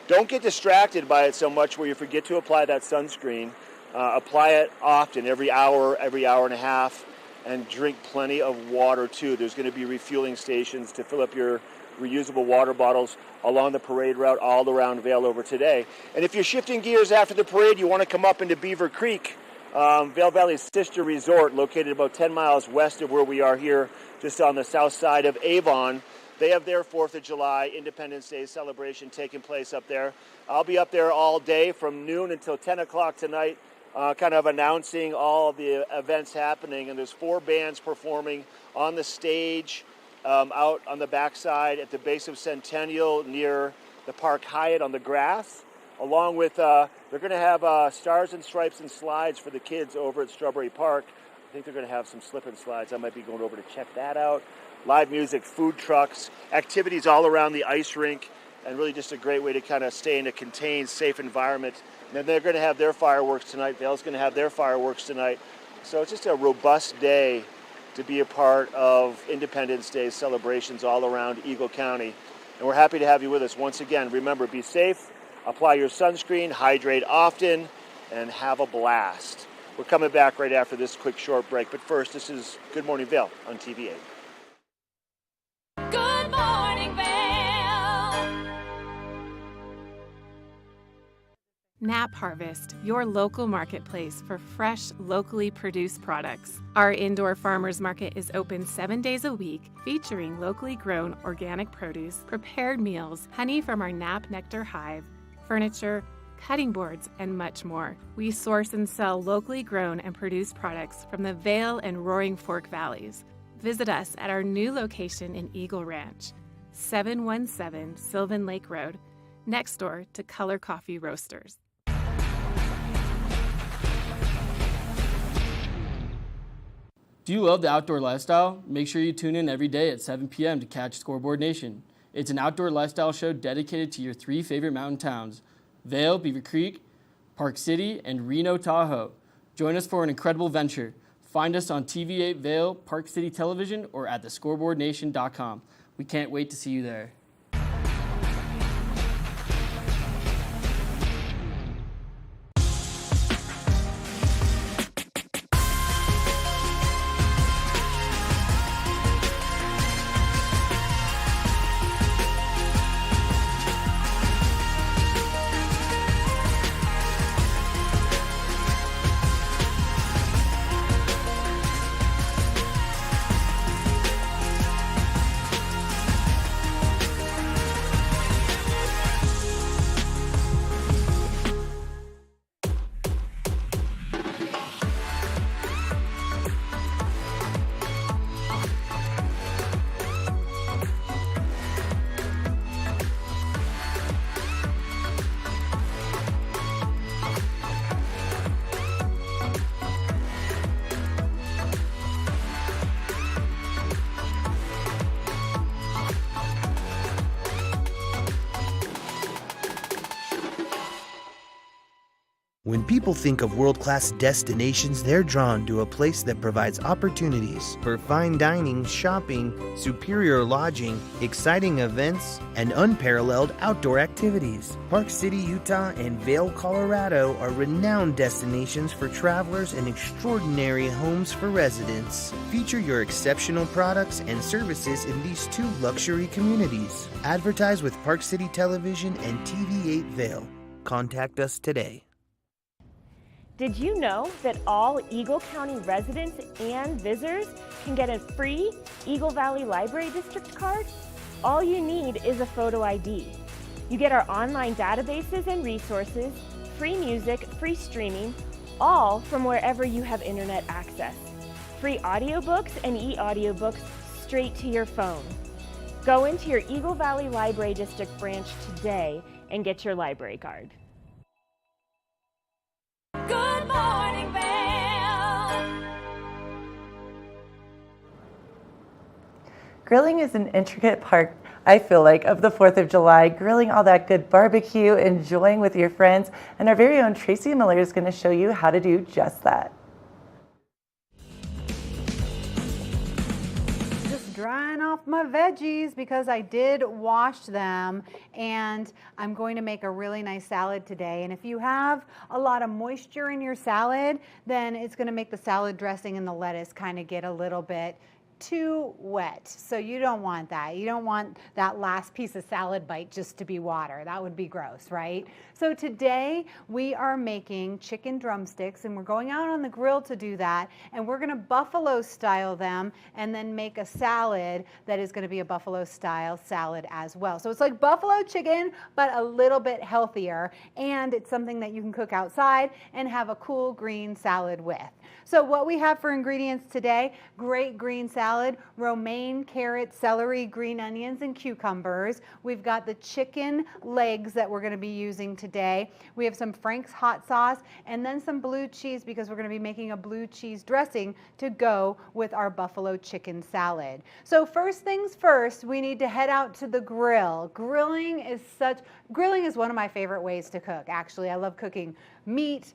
don't get distracted by it so much where you forget to apply that sunscreen. Apply it often, every hour and a half. and drink plenty of water too. There's going to be refueling stations to fill up your reusable water bottles along the parade route all around Vail over today. And if you're shifting gears after the parade, you want to come up into Beaver Creek, Vail Valley's sister resort, located about 10 miles west of where we are here, just on the south side of Avon. They have their 4th of July Independence Day celebration taking place up there. I'll be up there all day from noon until 10 o'clock tonight, kind of announcing all of the events happening. And there's 4 bands performing on the stage out on the backside at the base of Centennial near the Park Hyatt on the grass, along with, they're going to have Stars and Stripes and Slides for the kids over at Strawberry Park. I think they're going to have some slip and slides. I might be going over to check that out. Live music, food trucks, activities all around the ice rink, and really just a great way to kind of stay in a contained, safe environment. And then they're going to have their fireworks tonight. Vail's going to have their fireworks tonight. So it's just a robust day to be a part of Independence Day celebrations all around Eagle County. And we're happy to have you with us. Once again, remember, be safe, apply your sunscreen, hydrate often, and have a blast. We're coming back right after this quick short break. But first, this is Good Morning Vail on TV8. Good morning, Vail. Nap Harvest, your local marketplace for fresh, locally produced products. Our indoor farmers market is open 7 days a week, featuring locally grown organic produce, prepared meals, honey from our Nap Nectar hive, furniture, cutting boards, and much more. We source and sell locally grown and produced products from the Vail and Roaring Fork Valleys. Visit us at our new location in Eagle Ranch, 717 Sylvan Lake Road, next door to Color Coffee Roasters. Do you love the outdoor lifestyle? Make sure you tune in every day at 7 p.m. to catch Scoreboard Nation. It's an outdoor lifestyle show dedicated to your 3 favorite mountain towns, Vail, Beaver Creek, Park City, and Reno, Tahoe. Join us for an incredible venture. Find us on TV8 Vail, Park City Television, or at thescoreboardnation.com. We can't wait to see you there. When people think of world-class destinations, they're drawn to a place that provides opportunities for fine dining, shopping, superior lodging, exciting events, and unparalleled outdoor activities. Park City, Utah, and Vail, Colorado are renowned destinations for travelers and extraordinary homes for residents. Feature your exceptional products and services in these 2 luxury communities. Advertise with Park City Television and TV8 Vail. Contact us today. Did you know that all Eagle County residents and visitors can get a free Eagle Valley Library District card? All you need is a photo ID. You get our online databases and resources, free music, free streaming, all from wherever you have internet access. Free audiobooks and e-audiobooks straight to your phone. Go into your Eagle Valley Library District branch today and get your library card. Good morning, Vail. Grilling is an intricate part, I feel like, of the 4th of July. Grilling all that good barbecue, enjoying with your friends, and our very own Tracy Miller is going to show you how to do just that. drying off my veggies because I did wash them, and I'm going to make a really nice salad today. And if you have a lot of moisture in your salad, then it's going to make the salad dressing and the lettuce kind of get a little bit too wet. So you don't want that. You don't want that last piece of salad bite just to be water. That would be gross, right? So today we are making chicken drumsticks, and we're going out on the grill to do that, and we're going to buffalo style them and then make a salad that is going to be a buffalo style salad as well. So it's like buffalo chicken, but a little bit healthier, and it's something that you can cook outside and have a cool green salad with. So what we have for ingredients today: great green salad, romaine, carrots, celery, green onions, and cucumbers. We've got the chicken legs that we're going to be using today. We have some Frank's hot sauce and then some blue cheese because we're going to be making a blue cheese dressing to go with our buffalo chicken salad. So first things first, we need to head out to the grill. Grilling is one of my favorite ways to cook. Actually, I love cooking meat,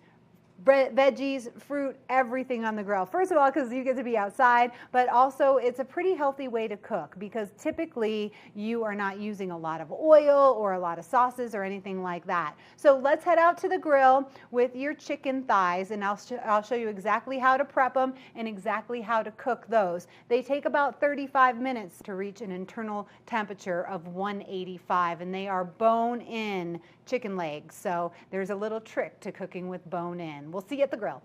veggies, fruit, everything on the grill. First of all, because you get to be outside, but also it's a pretty healthy way to cook because typically you are not using a lot of oil or a lot of sauces or anything like that. So let's head out to the grill with your chicken thighs, and I'll show you exactly how to prep them and exactly how to cook those. They take about 35 minutes to reach an internal temperature of 185, and they are bone-in chicken legs. So there's a little trick to cooking with bone-in. We'll see you at the grill.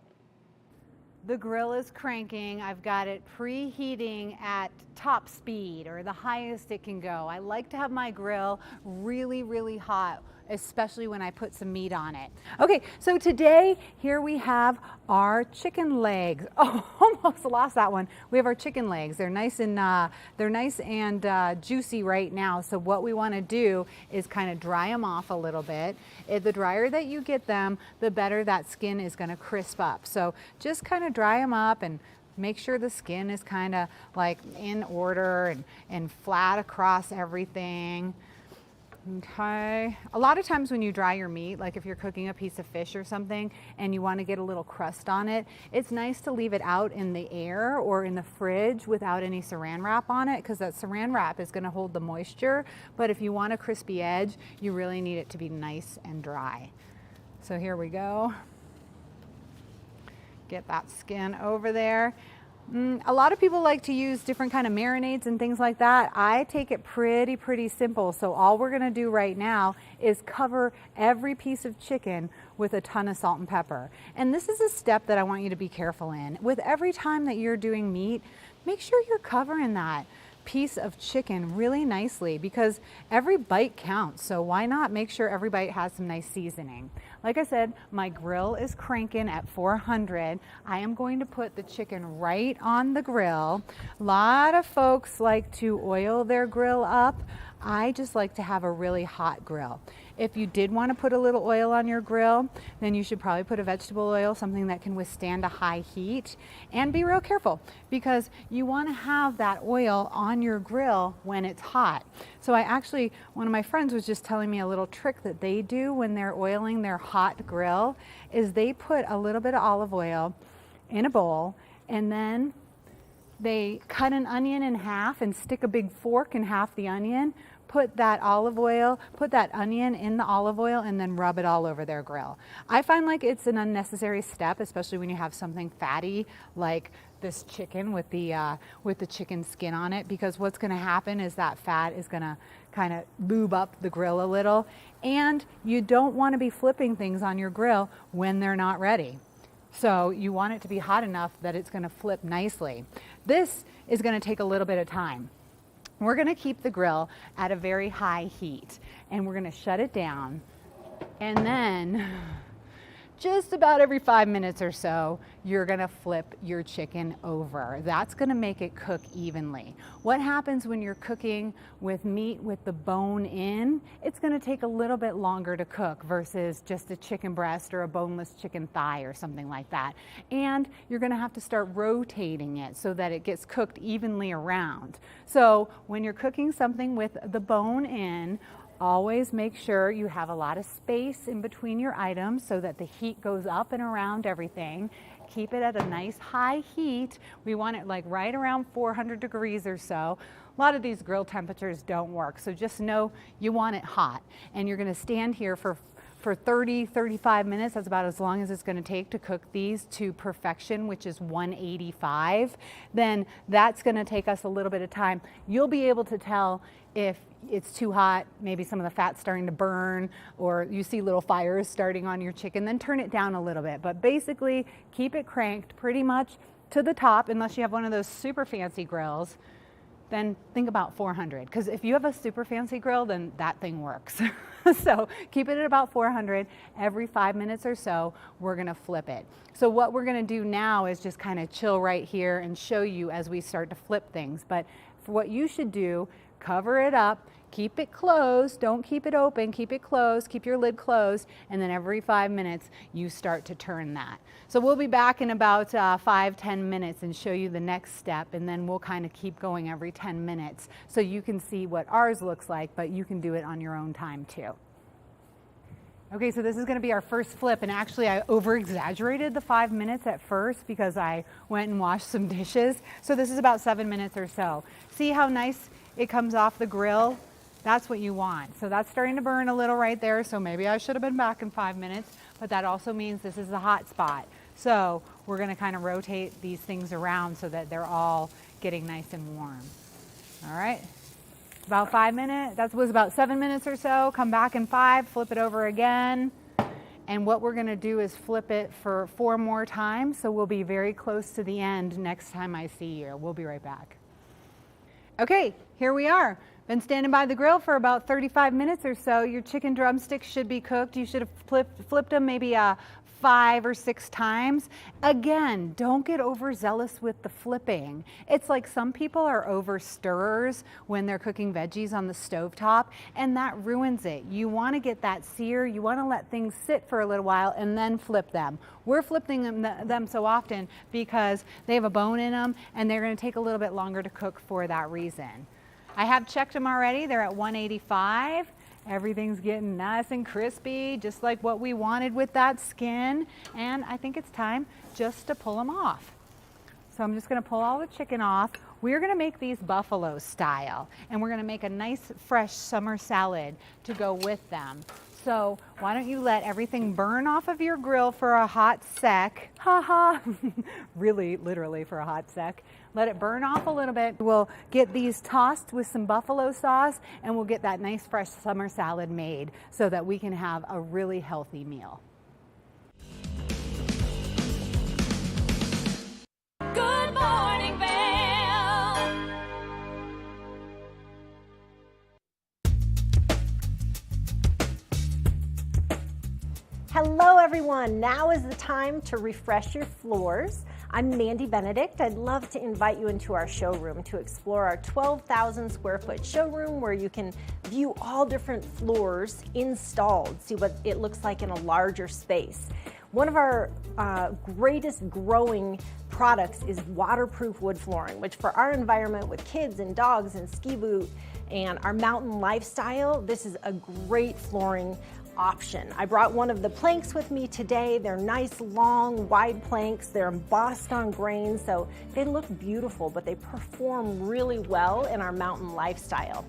The grill is cranking. I've got it preheating at top speed, or the highest it can go. I like to have my grill really, really hot, especially when I put some meat on it. Okay, so today, here we have our chicken legs. Oh, almost lost that one. We have our chicken legs. They're nice and juicy right now. So what we want to do is kind of dry them off a little bit. The drier that you get them, the better that skin is going to crisp up. So just kind of dry them up and make sure the skin is kind of like in order and flat across everything. Okay. A lot of times when you dry your meat, like if you're cooking a piece of fish or something and you want to get a little crust on it, it's nice to leave it out in the air or in the fridge without any saran wrap on it, because that saran wrap is going to hold the moisture. But if you want a crispy edge, you really need it to be nice and dry. So here we go. Get that skin over there. A lot of people like to use different kind of marinades and things like that. I take it pretty simple. So all we're going to do right now is cover every piece of chicken with a ton of salt and pepper. And this is a step that I want you to be careful in. With every time that you're doing meat, make sure you're covering that piece of chicken really nicely, because every bite counts. So why not make sure every bite has some nice seasoning? Like I said, my grill is cranking at 400. I am going to put the chicken right on the grill. A lot of folks like to oil their grill up. I just like to have a really hot grill. If you did want to put a little oil on your grill, then you should probably put a vegetable oil, something that can withstand a high heat. And be real careful, because you want to have that oil on your grill when it's hot. So one of my friends was just telling me a little trick that they do when they're oiling their hot grill, is they put a little bit of olive oil in a bowl, and then they cut an onion in half and stick a big fork in half the onion, put that onion in the olive oil, and then rub it all over their grill. I find like it's an unnecessary step, especially when you have something fatty like this chicken with the chicken skin on it, because what's going to happen is that fat is going to kind of lube up the grill a little, and you don't want to be flipping things on your grill when they're not ready. So you want it to be hot enough that it's going to flip nicely. This is going to take a little bit of time. We're going to keep the grill at a very high heat, and we're going to shut it down, and then just about every 5 minutes or so, you're going to flip your chicken over. That's going to make it cook evenly. What happens when you're cooking with meat with the bone in? It's going to take a little bit longer to cook versus just a chicken breast or a boneless chicken thigh or something like that. And you're going to have to start rotating it so that it gets cooked evenly around. So when you're cooking something with the bone in, always make sure you have a lot of space in between your items so that the heat goes up and around everything. keep it at a nice high heat. We want it like right around 400 degrees or so. A lot of these grill temperatures don't work, so just know you want it hot. And you're gonna stand here for 30, 35 minutes. That's about as long as it's gonna take to cook these to perfection, which is 185. Then that's gonna take us a little bit of time. You'll be able to tell if it's too hot, maybe some of the fat's starting to burn, or you see little fires starting on your chicken, then turn it down a little bit. But basically, keep it cranked pretty much to the top, unless you have one of those super fancy grills. Then think about 400, because if you have a super fancy grill, then that thing works. So keep it at about 400. Every 5 minutes or so, we're gonna flip it. So what we're gonna do now is just kind of chill right here and show you as we start to flip things. But for what you should do, cover it up, keep it closed, don't keep it open, keep it closed, keep your lid closed, and then every 5 minutes you start to turn that. So we'll be back in about 5-10 minutes and show you the next step, and then we'll kind of keep going every 10 minutes so you can see what ours looks like, but you can do it on your own time too. Okay, so this is gonna be our first flip, and actually I over-exaggerated the 5 minutes at first because I went and washed some dishes. So this is about 7 minutes or so. See how nice it comes off the grill? That's what you want. So that's starting to burn a little right there, so maybe I should have been back in 5 minutes, but that also means this is the hot spot. So we're gonna kind of rotate these things around so that they're all getting nice and warm. All right, about 5 minutes, that was about 7 minutes or so. Come back in 5, flip it over again. And what we're gonna do is flip it for 4 more times, so we'll be very close to the end next time I see you. We'll be right back. Okay, here we are. Been standing by the grill for about 35 minutes or so. Your chicken drumsticks should be cooked. You should have flipped them maybe 5 or 6 times. Again, don't get overzealous with the flipping. It's like some people are over stirrers when they're cooking veggies on the stovetop, and that ruins it. You want to get that sear. You want to let things sit for a little while and then flip them. We're flipping them so often because they have a bone in them, and they're going to take a little bit longer to cook for that reason. I have checked them already. They're at 185. Everything's getting nice and crispy, just like what we wanted with that skin. And I think it's time just to pull them off. So I'm just gonna pull all the chicken off. We're gonna make these buffalo style, and we're gonna make a nice fresh summer salad to go with them. So why don't you let everything burn off of your grill for a hot sec. Ha ha, really, literally for a hot sec. Let it burn off a little bit. We'll get these tossed with some buffalo sauce, and we'll get that nice fresh summer salad made so that we can have a really healthy meal. Good morning, Vail. Hello, everyone. Now is the time to refresh your floors. I'm Mandy Benedict. I'd love to invite you into our showroom to explore our 12,000 square foot showroom where you can view all different floors installed, see what it looks like in a larger space. One of our greatest growing products is waterproof wood flooring, which for our environment with kids and dogs and ski boot and our mountain lifestyle, this is a great flooring option. I brought one of the planks with me today. They're nice, long, wide planks. They're embossed on grain, so they look beautiful, but they perform really well in our mountain lifestyle.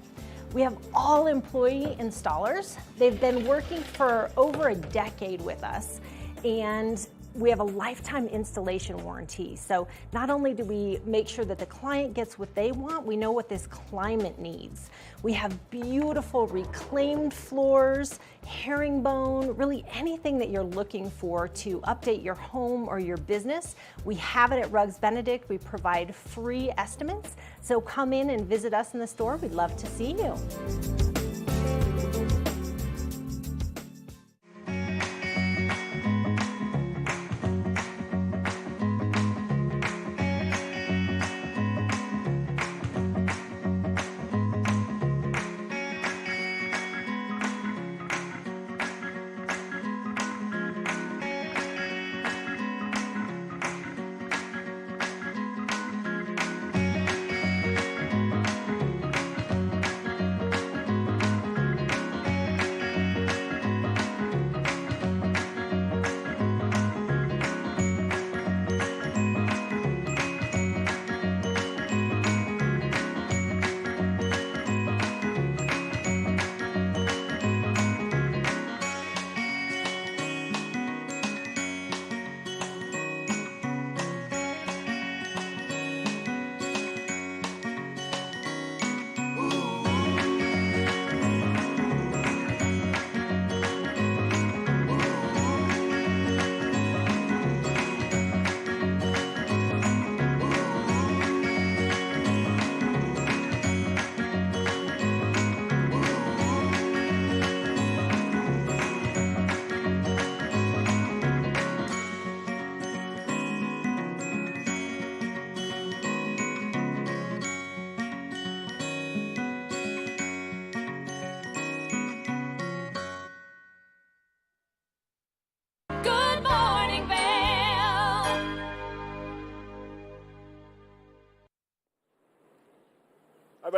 We have all employee installers. They've been working for over a decade with us, and we have a lifetime installation warranty. So not only do we make sure that the client gets what they want, we know what this climate needs. We have beautiful reclaimed floors, herringbone, really anything that you're looking for to update your home or your business. We have it at Rugs Benedict. We provide free estimates. So come in and visit us in the store. We'd love to see you.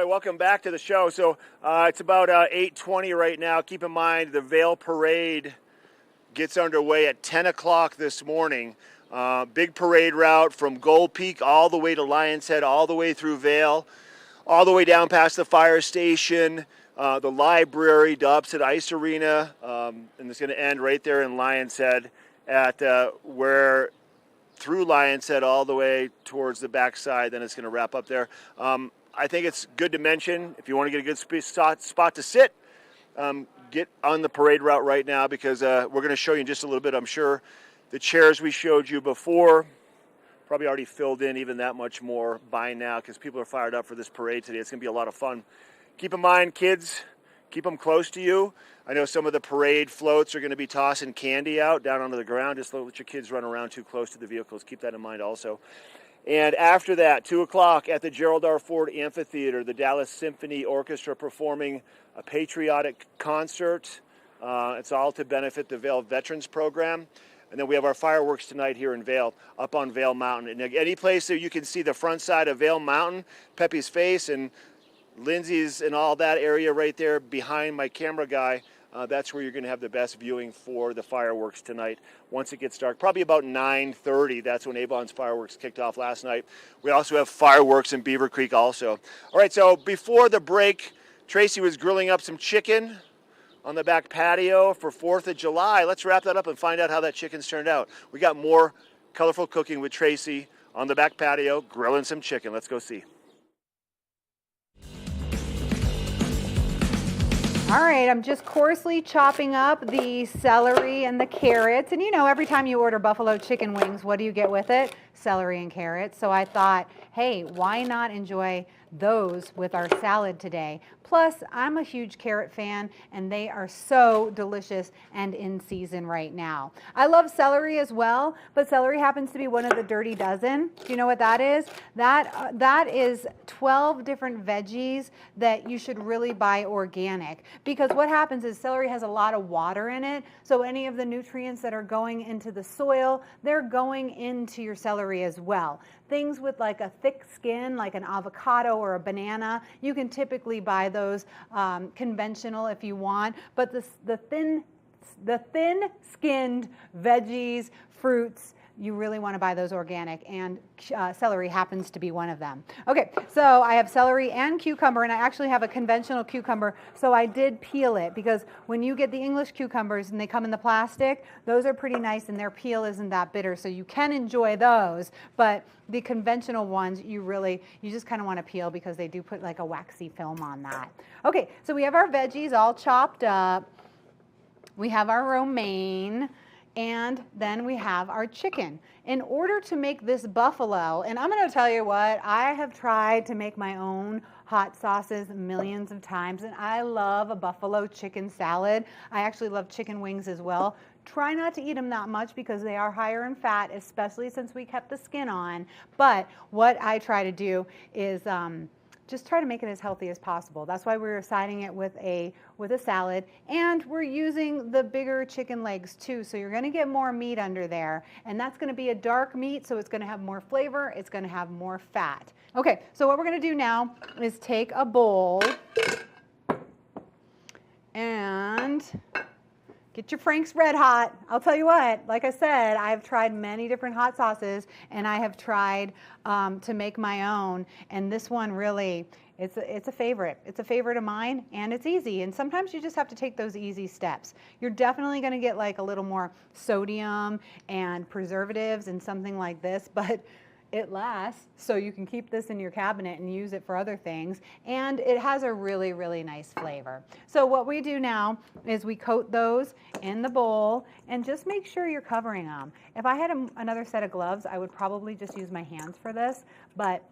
everybody. Welcome back to the show. So it's about 8:20 right now. Keep in mind the Vail Parade gets underway at 10 o'clock this morning. Big parade route from Gold Peak all the way to Lion's Head, all the way through Vail, all the way down past the fire station, the library, the Upset Ice Arena, and it's going to end right there in Lion's Head at where through Lion's Head all the way towards the backside. Then it's going to wrap up there. I think it's good to mention, if you want to get a good spot to sit, get on the parade route right now, because we're going to show you in just a little bit, I'm sure. The chairs we showed you before probably already filled in even that much more by now, because people are fired up for this parade today. It's going to be a lot of fun. Keep in mind, kids, keep them close to you. I know some of the parade floats are going to be tossing candy out down onto the ground. Just don't let your kids run around too close to the vehicles. Keep that in mind also. And after that, 2 o'clock at the Gerald R. Ford Amphitheater, the Dallas Symphony Orchestra performing a patriotic concert. It's all to benefit the Vail Veterans Program. And then we have our fireworks tonight here in Vail, up on Vail Mountain. And any place that you can see the front side of Vail Mountain, Pepe's face and Lindsay's and all that area right there behind my camera guy, that's where you're going to have the best viewing for the fireworks tonight once it gets dark. Probably about 9:30. That's when Avon's fireworks kicked off last night. We also have fireworks in Beaver Creek also. All right, so before the break, Tracy was grilling up some chicken on the back patio for 4th of July. Let's wrap that up and find out how that chicken's turned out. We got more colorful cooking with Tracy on the back patio, grilling some chicken. Let's go see. All right, I'm just coarsely chopping up the celery and the carrots. And you know, every time you order buffalo chicken wings, what do you get with it? Celery and carrots. So I thought, hey, why not enjoy those with our salad today? Plus, I'm a huge carrot fan, and they are so delicious and in season right now. I love celery as well, but celery happens to be one of the dirty dozen. Do you know what that is? That is 12 different veggies that you should really buy organic, because what happens is celery has a lot of water in it, so any of the nutrients that are going into the soil, they're going into your celery as well. Things with like a thick skin, like an avocado or a banana, you can typically buy those conventional if you want, but the thin-skinned veggies, fruits, you really want to buy those organic, and celery happens to be one of them. Okay, so I have celery and cucumber, and I actually have a conventional cucumber, so I did peel it, because when you get the English cucumbers and they come in the plastic, those are pretty nice and their peel isn't that bitter, so you can enjoy those, but the conventional ones, you just kind of want to peel, because they do put like a waxy film on that. Okay, so we have our veggies all chopped up. We have our romaine. And then we have our chicken. In order to make this buffalo, and I'm going to tell you what, I have tried to make my own hot sauces millions of times, and I love a buffalo chicken salad. I actually love chicken wings as well. Try not to eat them that much, because they are higher in fat, especially since we kept the skin on. But what I try to do is just try to make it as healthy as possible. That's why we're siding it with a salad, and we're using the bigger chicken legs too, so you're going to get more meat under there, and that's going to be a dark meat, so it's going to have more flavor, it's going to have more fat. Okay, so what we're going to do now is take a bowl and get your Frank's Red Hot. I'll tell you what, like I said, I've tried many different hot sauces, and I have tried to make my own, and this one really, it's a favorite. It's a favorite of mine, and it's easy, and sometimes you just have to take those easy steps. You're definitely going to get like a little more sodium and preservatives and something like this, but it lasts, so you can keep this in your cabinet and use it for other things, and it has a really, really nice flavor. So what we do now is we coat those in the bowl, and just make sure you're covering them. If I had another set of gloves, I would probably just use my hands for this, but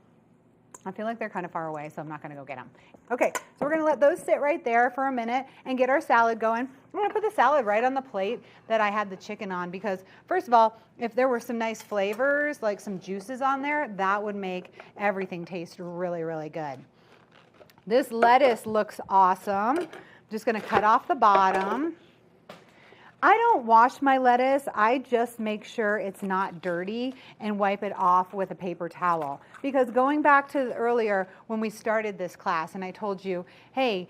I feel like they're kind of far away, so I'm not going to go get them. Okay, so we're going to let those sit right there for a minute and get our salad going. I'm going to put the salad right on the plate that I had the chicken on, because first of all, if there were some nice flavors, like some juices on there, that would make everything taste really, really good. This lettuce looks awesome. I'm just going to cut off the bottom. I don't wash my lettuce. I just make sure it's not dirty and wipe it off with a paper towel. Because going back to earlier when we started this class and I told you, hey,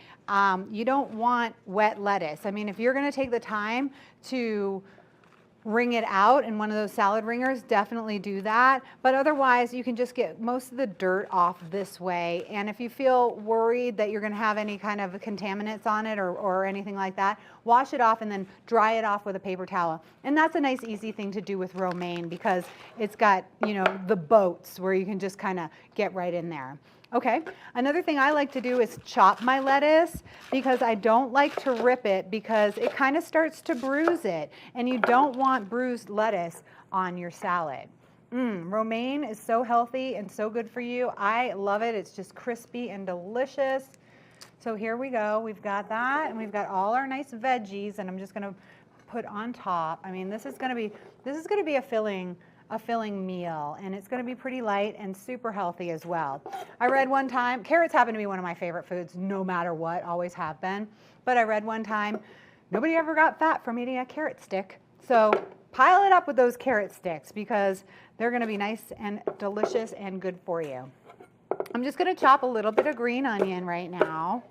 you don't want wet lettuce. I mean, if you're going to take the time to wring it out in one of those salad wringers, definitely do that. But otherwise, you can just get most of the dirt off this way. And if you feel worried that you're going to have any kind of contaminants on it or anything like that, wash it off and then dry it off with a paper towel. And that's a nice, easy thing to do with romaine because it's got, you know, the boats where you can just kind of get right in there. Okay, another thing I like to do is chop my lettuce because I don't like to rip it because it kind of starts to bruise it and you don't want bruised lettuce on your salad. Romaine is so healthy and so good for you. I love it. It's just crispy and delicious. So here we go. We've got that and we've got all our nice veggies and I'm just going to put on top. I mean, this is going to be a filling meal, and it's going to be pretty light and super healthy as well. I read one time, carrots happen to be one of my favorite foods, no matter what, always have been. But I read one time, nobody ever got fat from eating a carrot stick. So pile it up with those carrot sticks because they're going to be nice and delicious and good for you. I'm just going to chop a little bit of green onion right now.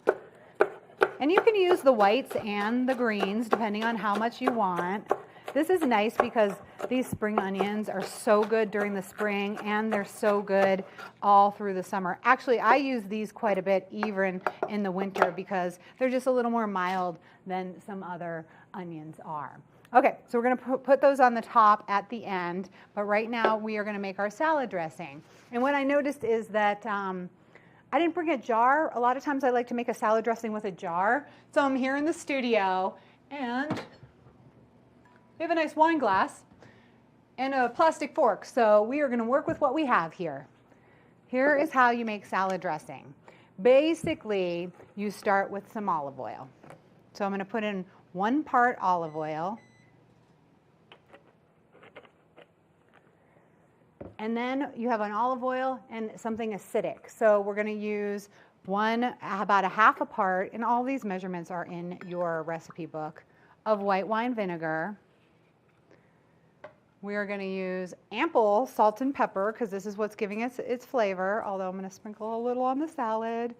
And you can use the whites and the greens depending on how much you want. This is nice because these spring onions are so good during the spring and they're so good all through the summer. Actually, I use these quite a bit even in the winter because they're just a little more mild than some other onions are. Okay, so we're going to put those on the top at the end, but right now we are going to make our salad dressing. And what I noticed is that I didn't bring a jar. A lot of times I like to make a salad dressing with a jar. So I'm here in the studio and we have a nice wine glass and a plastic fork. So we are going to work with what we have here. Here is how you make salad dressing. Basically, you start with some olive oil. So I'm going to put in 1 part olive oil. And then you have an olive oil and something acidic. So we're going to use about a half a part, and all these measurements are in your recipe book, of white wine vinegar. We are going to use ample salt and pepper because this is what's giving us its flavor, although I'm going to sprinkle a little on the salad.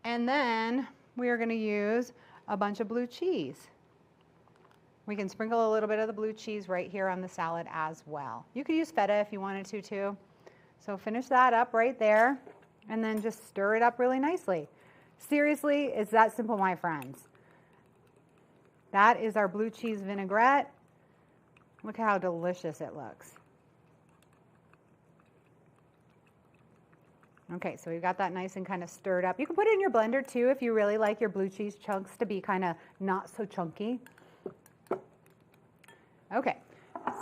And then we are going to use a bunch of blue cheese. We can sprinkle a little bit of the blue cheese right here on the salad as well. You could use feta if you wanted to too. So finish that up right there and then just stir it up really nicely. Seriously, it's that simple, my friends. That is our blue cheese vinaigrette. Look how delicious it looks. Okay, so we've got that nice and kind of stirred up. You can put it in your blender too if you really like your blue cheese chunks to be kind of not so chunky. Okay,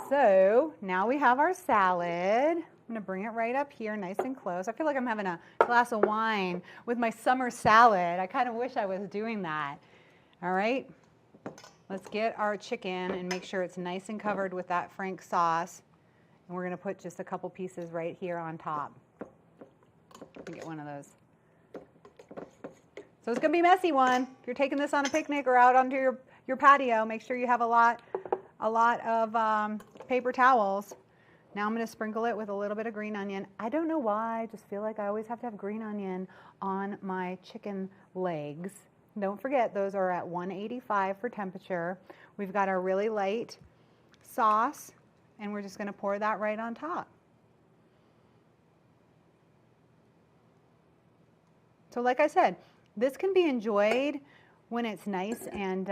so now we have our salad. I'm gonna bring it right up here nice and close. I feel like I'm having a glass of wine with my summer salad. I kind of wish I was doing that. All right. Let's get our chicken and make sure it's nice and covered with that Frank sauce. And we're going to put just a couple pieces right here on top. Let me get one of those. So it's going to be a messy one. If you're taking this on a picnic or out onto your patio, make sure you have a lot of paper towels. Now I'm going to sprinkle it with a little bit of green onion. I don't know why, I just feel like I always have to have green onion on my chicken legs. Don't forget, those are at 185 for temperature. We've got our really light sauce, and we're just going to pour that right on top. So like I said, this can be enjoyed when it's nice and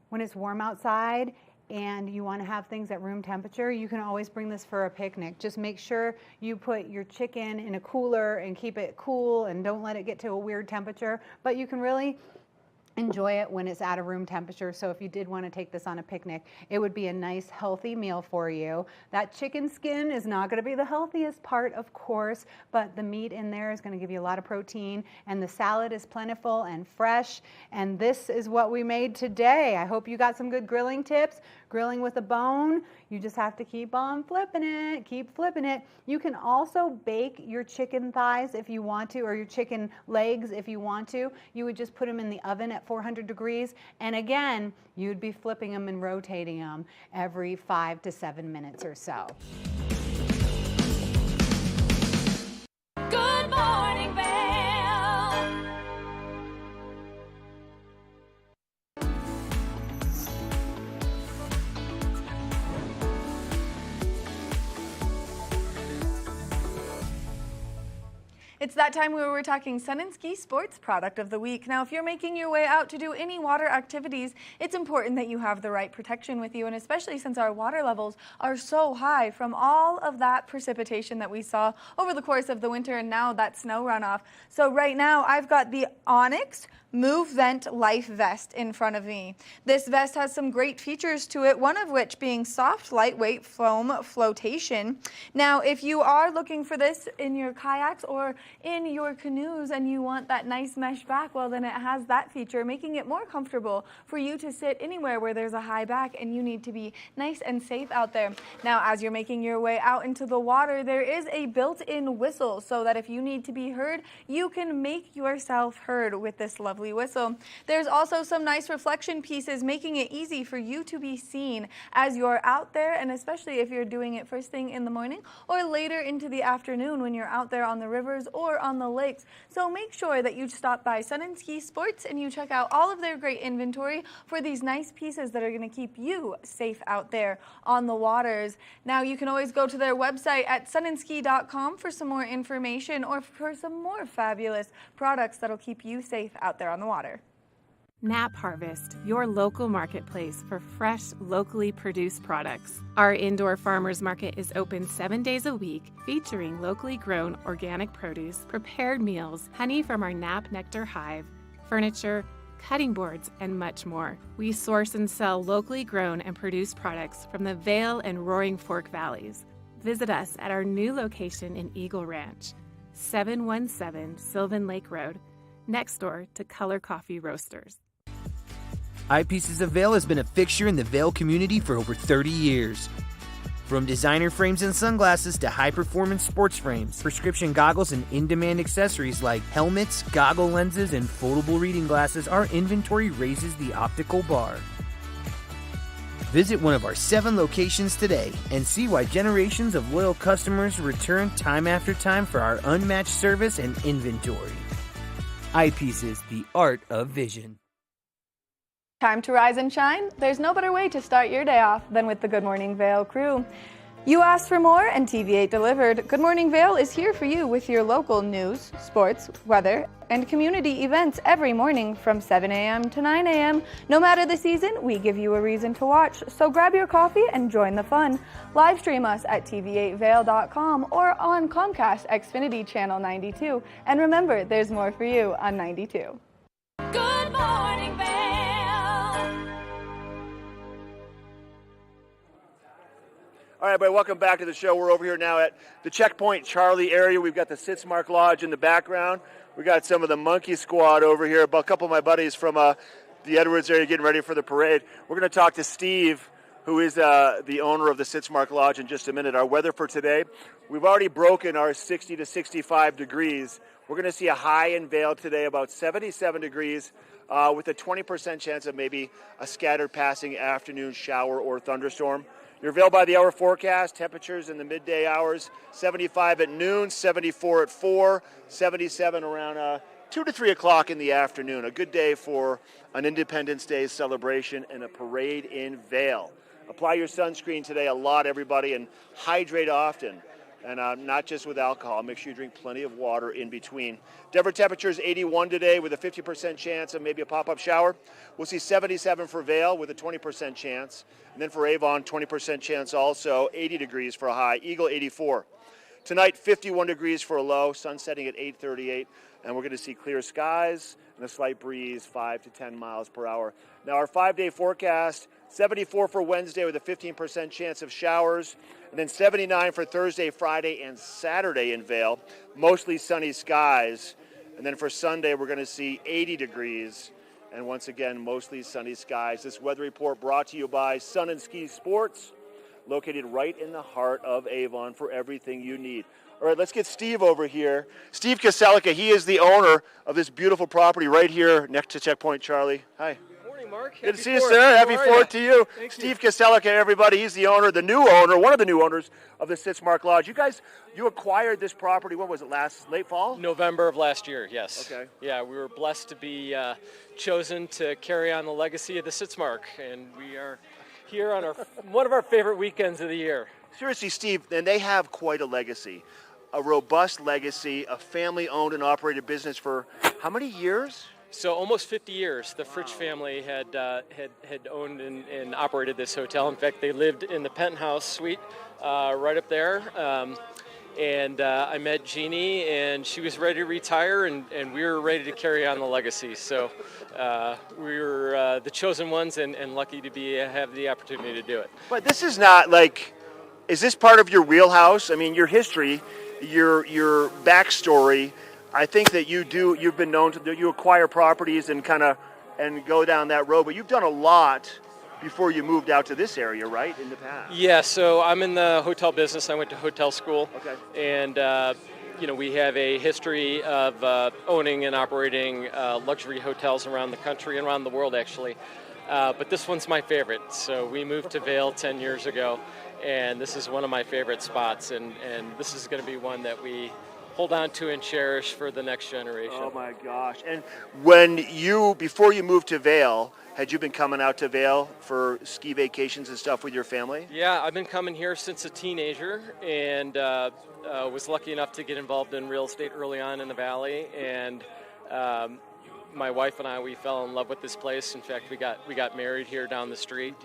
when it's warm outside and you want to have things at room temperature. You can always bring this for a picnic. Just make sure you put your chicken in a cooler and keep it cool and don't let it get to a weird temperature. But you can really enjoy it when it's at a room temperature. So if you did want to take this on a picnic, it would be a nice healthy meal for you. That chicken skin is not going to be the healthiest part, of course, but the meat in there is going to give you a lot of protein, and the salad is plentiful and fresh. And this is what we made today. I hope you got some good grilling tips. Grilling with a bone, you just have to keep on flipping it, keep flipping it. You can also bake your chicken thighs if you want to, or your chicken legs if you want to. You would just put them in the oven at 400 degrees. And again, you'd be flipping them and rotating them every 5 to 7 minutes or so. Good morning, Vail. It's that time where we're talking Sun and Ski Sports Product of the Week. Now, if you're making your way out to do any water activities, it's important that you have the right protection with you, and especially since our water levels are so high from all of that precipitation that we saw over the course of the winter and now that snow runoff. So right now, I've got the Onyx Move Vent Life Vest in front of me. This vest has some great features to it, one of which being soft, lightweight foam flotation. Now, if you are looking for this in your kayaks or in your canoes and you want that nice mesh back, well, then it has that feature, making it more comfortable for you to sit anywhere where there's a high back and you need to be nice and safe out there. Now, as you're making your way out into the water, there is a built-in whistle so that if you need to be heard, you can make yourself heard with this lovely whistle. There's also some nice reflection pieces, making it easy for you to be seen as you're out there, and especially if you're doing it first thing in the morning or later into the afternoon when you're out there on the rivers or on the lakes. So make sure that you stop by Sun and Ski Sports and you check out all of their great inventory for these nice pieces that are going to keep you safe out there on the waters. Now, you can always go to their website at sunandski.com for some more information or for some more fabulous products that'll keep you safe out there on the water. Nap Harvest, your local marketplace for fresh, locally produced products. Our indoor farmers market is open 7 days a week, featuring locally grown organic produce, prepared meals, honey from our Nap Nectar hive, furniture, cutting boards, and much more. We source and sell locally grown and produced products from the Vail and Roaring Fork Valleys. Visit us at our new location in Eagle Ranch, 717 Sylvan Lake Road, next door to Color Coffee Roasters. Eyepieces of Vail has been a fixture in the Vail community for over 30 years. From designer frames and sunglasses to high-performance sports frames, prescription goggles, and in-demand accessories like helmets, goggle lenses, and foldable reading glasses, our inventory raises the optical bar. Visit one of our 7 locations today and see why generations of loyal customers return time after time for our unmatched service and inventory. Eyepieces, the art of vision. Time to rise and shine? There's no better way to start your day off than with the Good Morning Vail crew. You asked for more and TV8 delivered. Good Morning Vail is here for you with your local news, sports, weather, and community events every morning from 7 a.m. to 9 a.m. No matter the season, we give you a reason to watch, so grab your coffee and join the fun. Live stream us at tv8vail.com or on Comcast Xfinity Channel 92. And remember, there's more for you on 92. Good morning, Vail. All right, everybody, welcome back to the show. We're over here now at the Checkpoint Charlie area. We've got the Sitzmark Lodge in the background. We got some of the Monkey Squad over here. A couple of my buddies from the Edwards area getting ready for the parade. We're going to talk to Steve, who is the owner of the Sitzmark Lodge, in just a minute. Our weather for today, we've already broken our 60 to 65 degrees. We're going to see a high in Vail today, about 77 degrees, with a 20% chance of maybe a scattered passing afternoon shower or thunderstorm. Your Vail by the hour forecast, temperatures in the midday hours, 75 at noon, 74 at 4, 77 around 2 to 3 o'clock in the afternoon. A good day for an Independence Day celebration and a parade in Vail. Apply your sunscreen today a lot, everybody, and hydrate often. And not just with alcohol. Make sure you drink plenty of water in between. Denver temperature is 81 today with a 50% chance of maybe a pop-up shower. We'll see 77 for Vail with a 20% chance. And then for Avon, 20% chance also, 80 degrees for a high. Eagle, 84. Tonight, 51 degrees for a low, sun setting at 8:38. And we're going to see clear skies and a slight breeze, 5 to 10 miles per hour. Now, our 5-day forecast, 74 for Wednesday with a 15% chance of showers. And then 79 for Thursday, Friday, and Saturday in Vail. Mostly sunny skies. And then for Sunday, we're going to see 80 degrees and once again, mostly sunny skies. This weather report brought to you by Sun and Ski Sports, located right in the heart of Avon for everything you need. All right, let's get Steve over here. Steve Kaselica, he is the owner of this beautiful property right here next to Checkpoint Charlie. Hi. Morning, Mark. Good to see you, sir. Happy 4th to you. Steve Kaselica, everybody. He's the owner, the new owner, one of the new owners of the Sitzmark Lodge. You guys, you acquired this property, what was it, late fall? November of last year, yes. Okay. Yeah, we were blessed to be chosen to carry on the legacy of the Sitzmark, and we are here on one of our favorite weekends of the year. Seriously, Steve, and they have quite a legacy, a robust legacy, a family-owned and operated business for how many years? So almost 50 years. The Fritsch family had owned and operated this hotel. In fact, they lived in the penthouse suite right up there. And I met Jeannie, and she was ready to retire, and we were ready to carry on the legacy. So we were the chosen ones, and lucky to have the opportunity to do it. But this is not like, is this part of your wheelhouse? I mean, your history, your backstory. I think that you've been known to, you acquire properties and go down that road, but you've done a lot before you moved out to this area, right, in the past? Yeah, so I'm in the hotel business. I went to hotel school. Okay. And, we have a history of owning and operating luxury hotels around the country and around the world, actually. But this one's my favorite. So we moved to Vail 10 years ago, and this is one of my favorite spots, and this is going to be one that we hold on to and cherish for the next generation. Oh my gosh. And before you moved to Vail, had you been coming out to Vail for ski vacations and stuff with your family? Yeah, I've been coming here since a teenager, and was lucky enough to get involved in real estate early on in the Valley. And my wife and I, we fell in love with this place. In fact, we got married here down the street.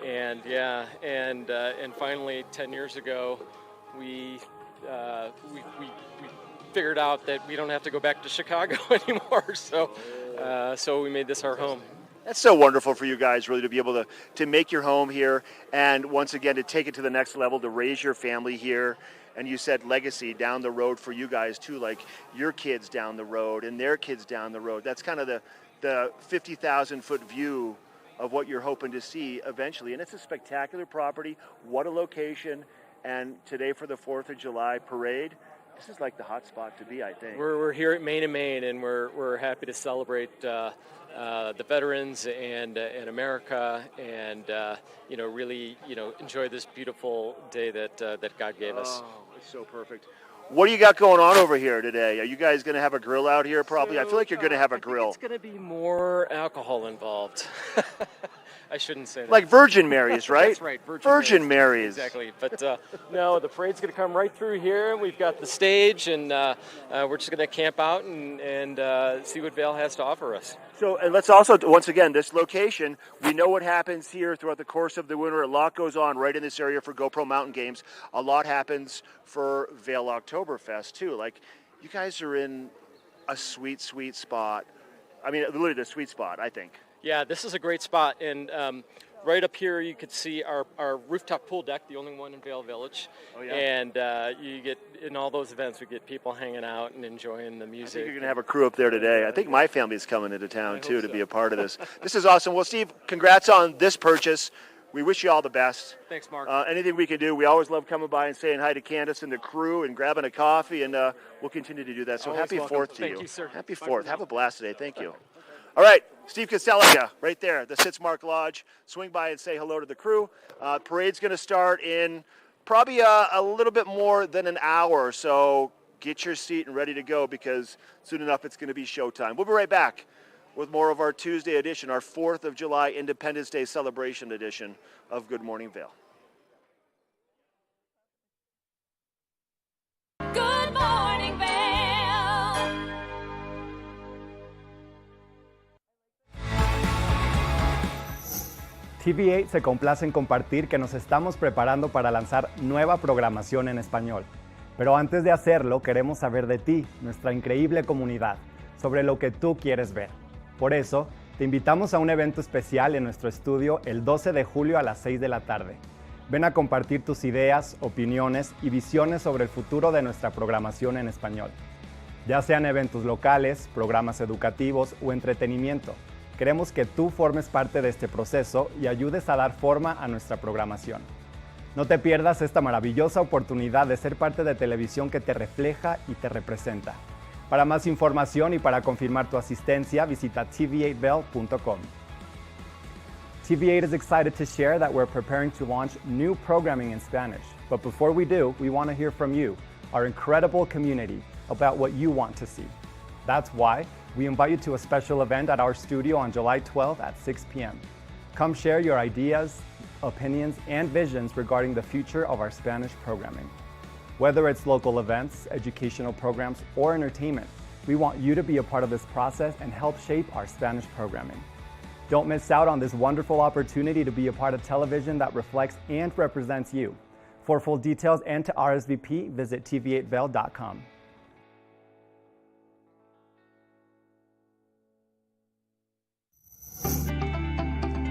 And yeah, and finally 10 years ago, we figured out that we don't have to go back to Chicago anymore. So we made this our home. That's so wonderful for you guys, really, to be able to make your home here, and once again to take it to the next level, to raise your family here. And you said legacy down the road for you guys too, like your kids down the road and their kids down the road. That's kind of the 50,000-foot view of what you're hoping to see eventually. And it's a spectacular property. What a location. And today for the 4th of July parade, this is like the hot spot to be, I think. We're here at Main and Main, and we're happy to celebrate the veterans and America, and really enjoy this beautiful day that God gave us. Oh, it's so perfect. What do you got going on over here today? Are you guys going to have a grill out here? Probably. I feel like you're going to have a grill. It's going to be more alcohol involved. I shouldn't say that. Like Virgin Mary's, right? That's right, Virgin Mary's. Exactly. But no, the parade's going to come right through here. We've got the stage, and we're just going to camp out and see what Vail has to offer us. So, and let's also, once again, this location, we know what happens here throughout the course of the winter. A lot goes on right in this area for GoPro Mountain Games. A lot happens for Vail Oktoberfest, too. Like, you guys are in a sweet, sweet spot. I mean, literally the sweet spot, I think. Yeah, this is a great spot, and right up here you could see our rooftop pool deck, the only one in Vail Village. Oh, yeah. And you get, in all those events, we get people hanging out and enjoying the I music. think you're going to have a crew up there today. I think my family's coming into town, too, to be a part of this. This is awesome. Well, Steve, congrats on this purchase. We wish you all the best. Thanks, Mark. Anything we can do, we always love coming by and saying hi to Candace and the crew and grabbing a coffee, and we'll continue to do that. So Always happy welcome. 4th to Thank you, sir. Happy Bye 4th. for Have now. a blast today. Thank you. All right, Steve Kaselica, right there, the Sitzmark Lodge. Swing by and say hello to the crew. Parade's going to start in probably a little bit more than an hour, so get your seat and ready to go, because soon enough it's going to be showtime. We'll be right back with more of our Tuesday edition, our 4th of July Independence Day celebration edition of Good Morning Vail. Good morning, Vail. TV8 se complace en compartir que nos estamos preparando para lanzar nueva programación en español. Pero antes de hacerlo, queremos saber de ti, nuestra increíble comunidad, sobre lo que tú quieres ver. Por eso, te invitamos a un evento especial en nuestro estudio el 12 de julio a las 6 de la tarde. Ven a compartir tus ideas, opiniones y visiones sobre el futuro de nuestra programación en español. Ya sean eventos locales, programas educativos o entretenimiento, Queremos que tú formes parte de este proceso y ayudes a dar forma a nuestra programación. No te pierdas esta maravillosa oportunidad de ser parte de televisión que te refleja y te representa. Para más información y para confirmar tu asistencia, visita tv8vail.com. TV8 is excited to share that we're preparing to launch new programming in Spanish. But before we do, we want to hear from you, our incredible community, about what you want to see. That's why we invite you to a special event at our studio on July 12th at 6 p.m. Come share your ideas, opinions, and visions regarding the future of our Spanish programming. Whether it's local events, educational programs, or entertainment, we want you to be a part of this process and help shape our Spanish programming. Don't miss out on this wonderful opportunity to be a part of television that reflects and represents you. For full details and to RSVP, visit tv8vail.com.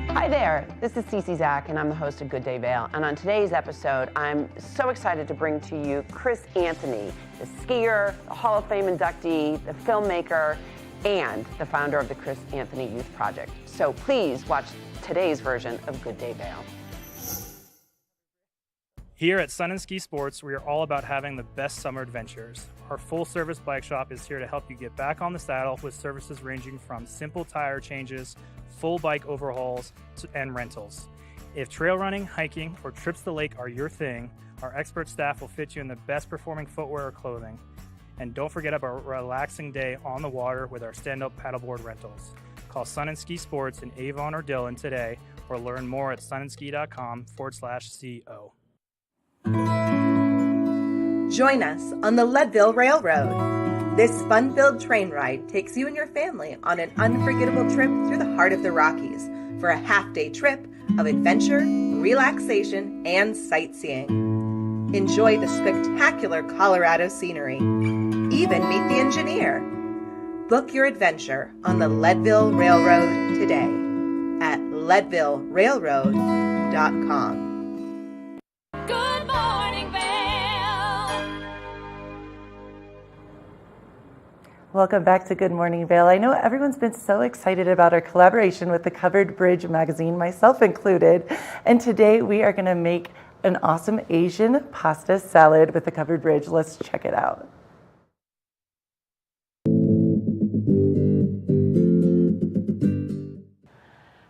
Hi there, this is Cece Zach, and I'm the host of Good Day Vail. And on today's episode, I'm so excited to bring to you Chris Anthony, the skier, the Hall of Fame inductee, the filmmaker, and the founder of the Chris Anthony Youth Project. So please watch today's version of Good Day Vail. Here at Sun & Ski Sports, we are all about having the best summer adventures. Our full-service bike shop is here to help you get back on the saddle with services ranging from simple tire changes, full bike overhauls, and rentals. If trail running, hiking, or trips to the lake are your thing, our expert staff will fit you in the best performing footwear or clothing. And don't forget about a relaxing day on the water with our stand-up paddleboard rentals. Call Sun & Ski Sports in Avon or Dillon today, or learn more at sunandski.com/CO. Join us on the Leadville Railroad. This fun-filled train ride takes you and your family on an unforgettable trip through the heart of the Rockies for a half-day trip of adventure, relaxation, and sightseeing. Enjoy the spectacular Colorado scenery. Even meet the engineer. Book your adventure on the Leadville Railroad today at leadvillerailroad.com. Good morning, Vail. Welcome back to Good Morning Vail. I know everyone's been so excited about our collaboration with the Covered Bridge magazine, myself included. And today we are going to make an awesome Asian pasta salad with the Covered Bridge. Let's check it out.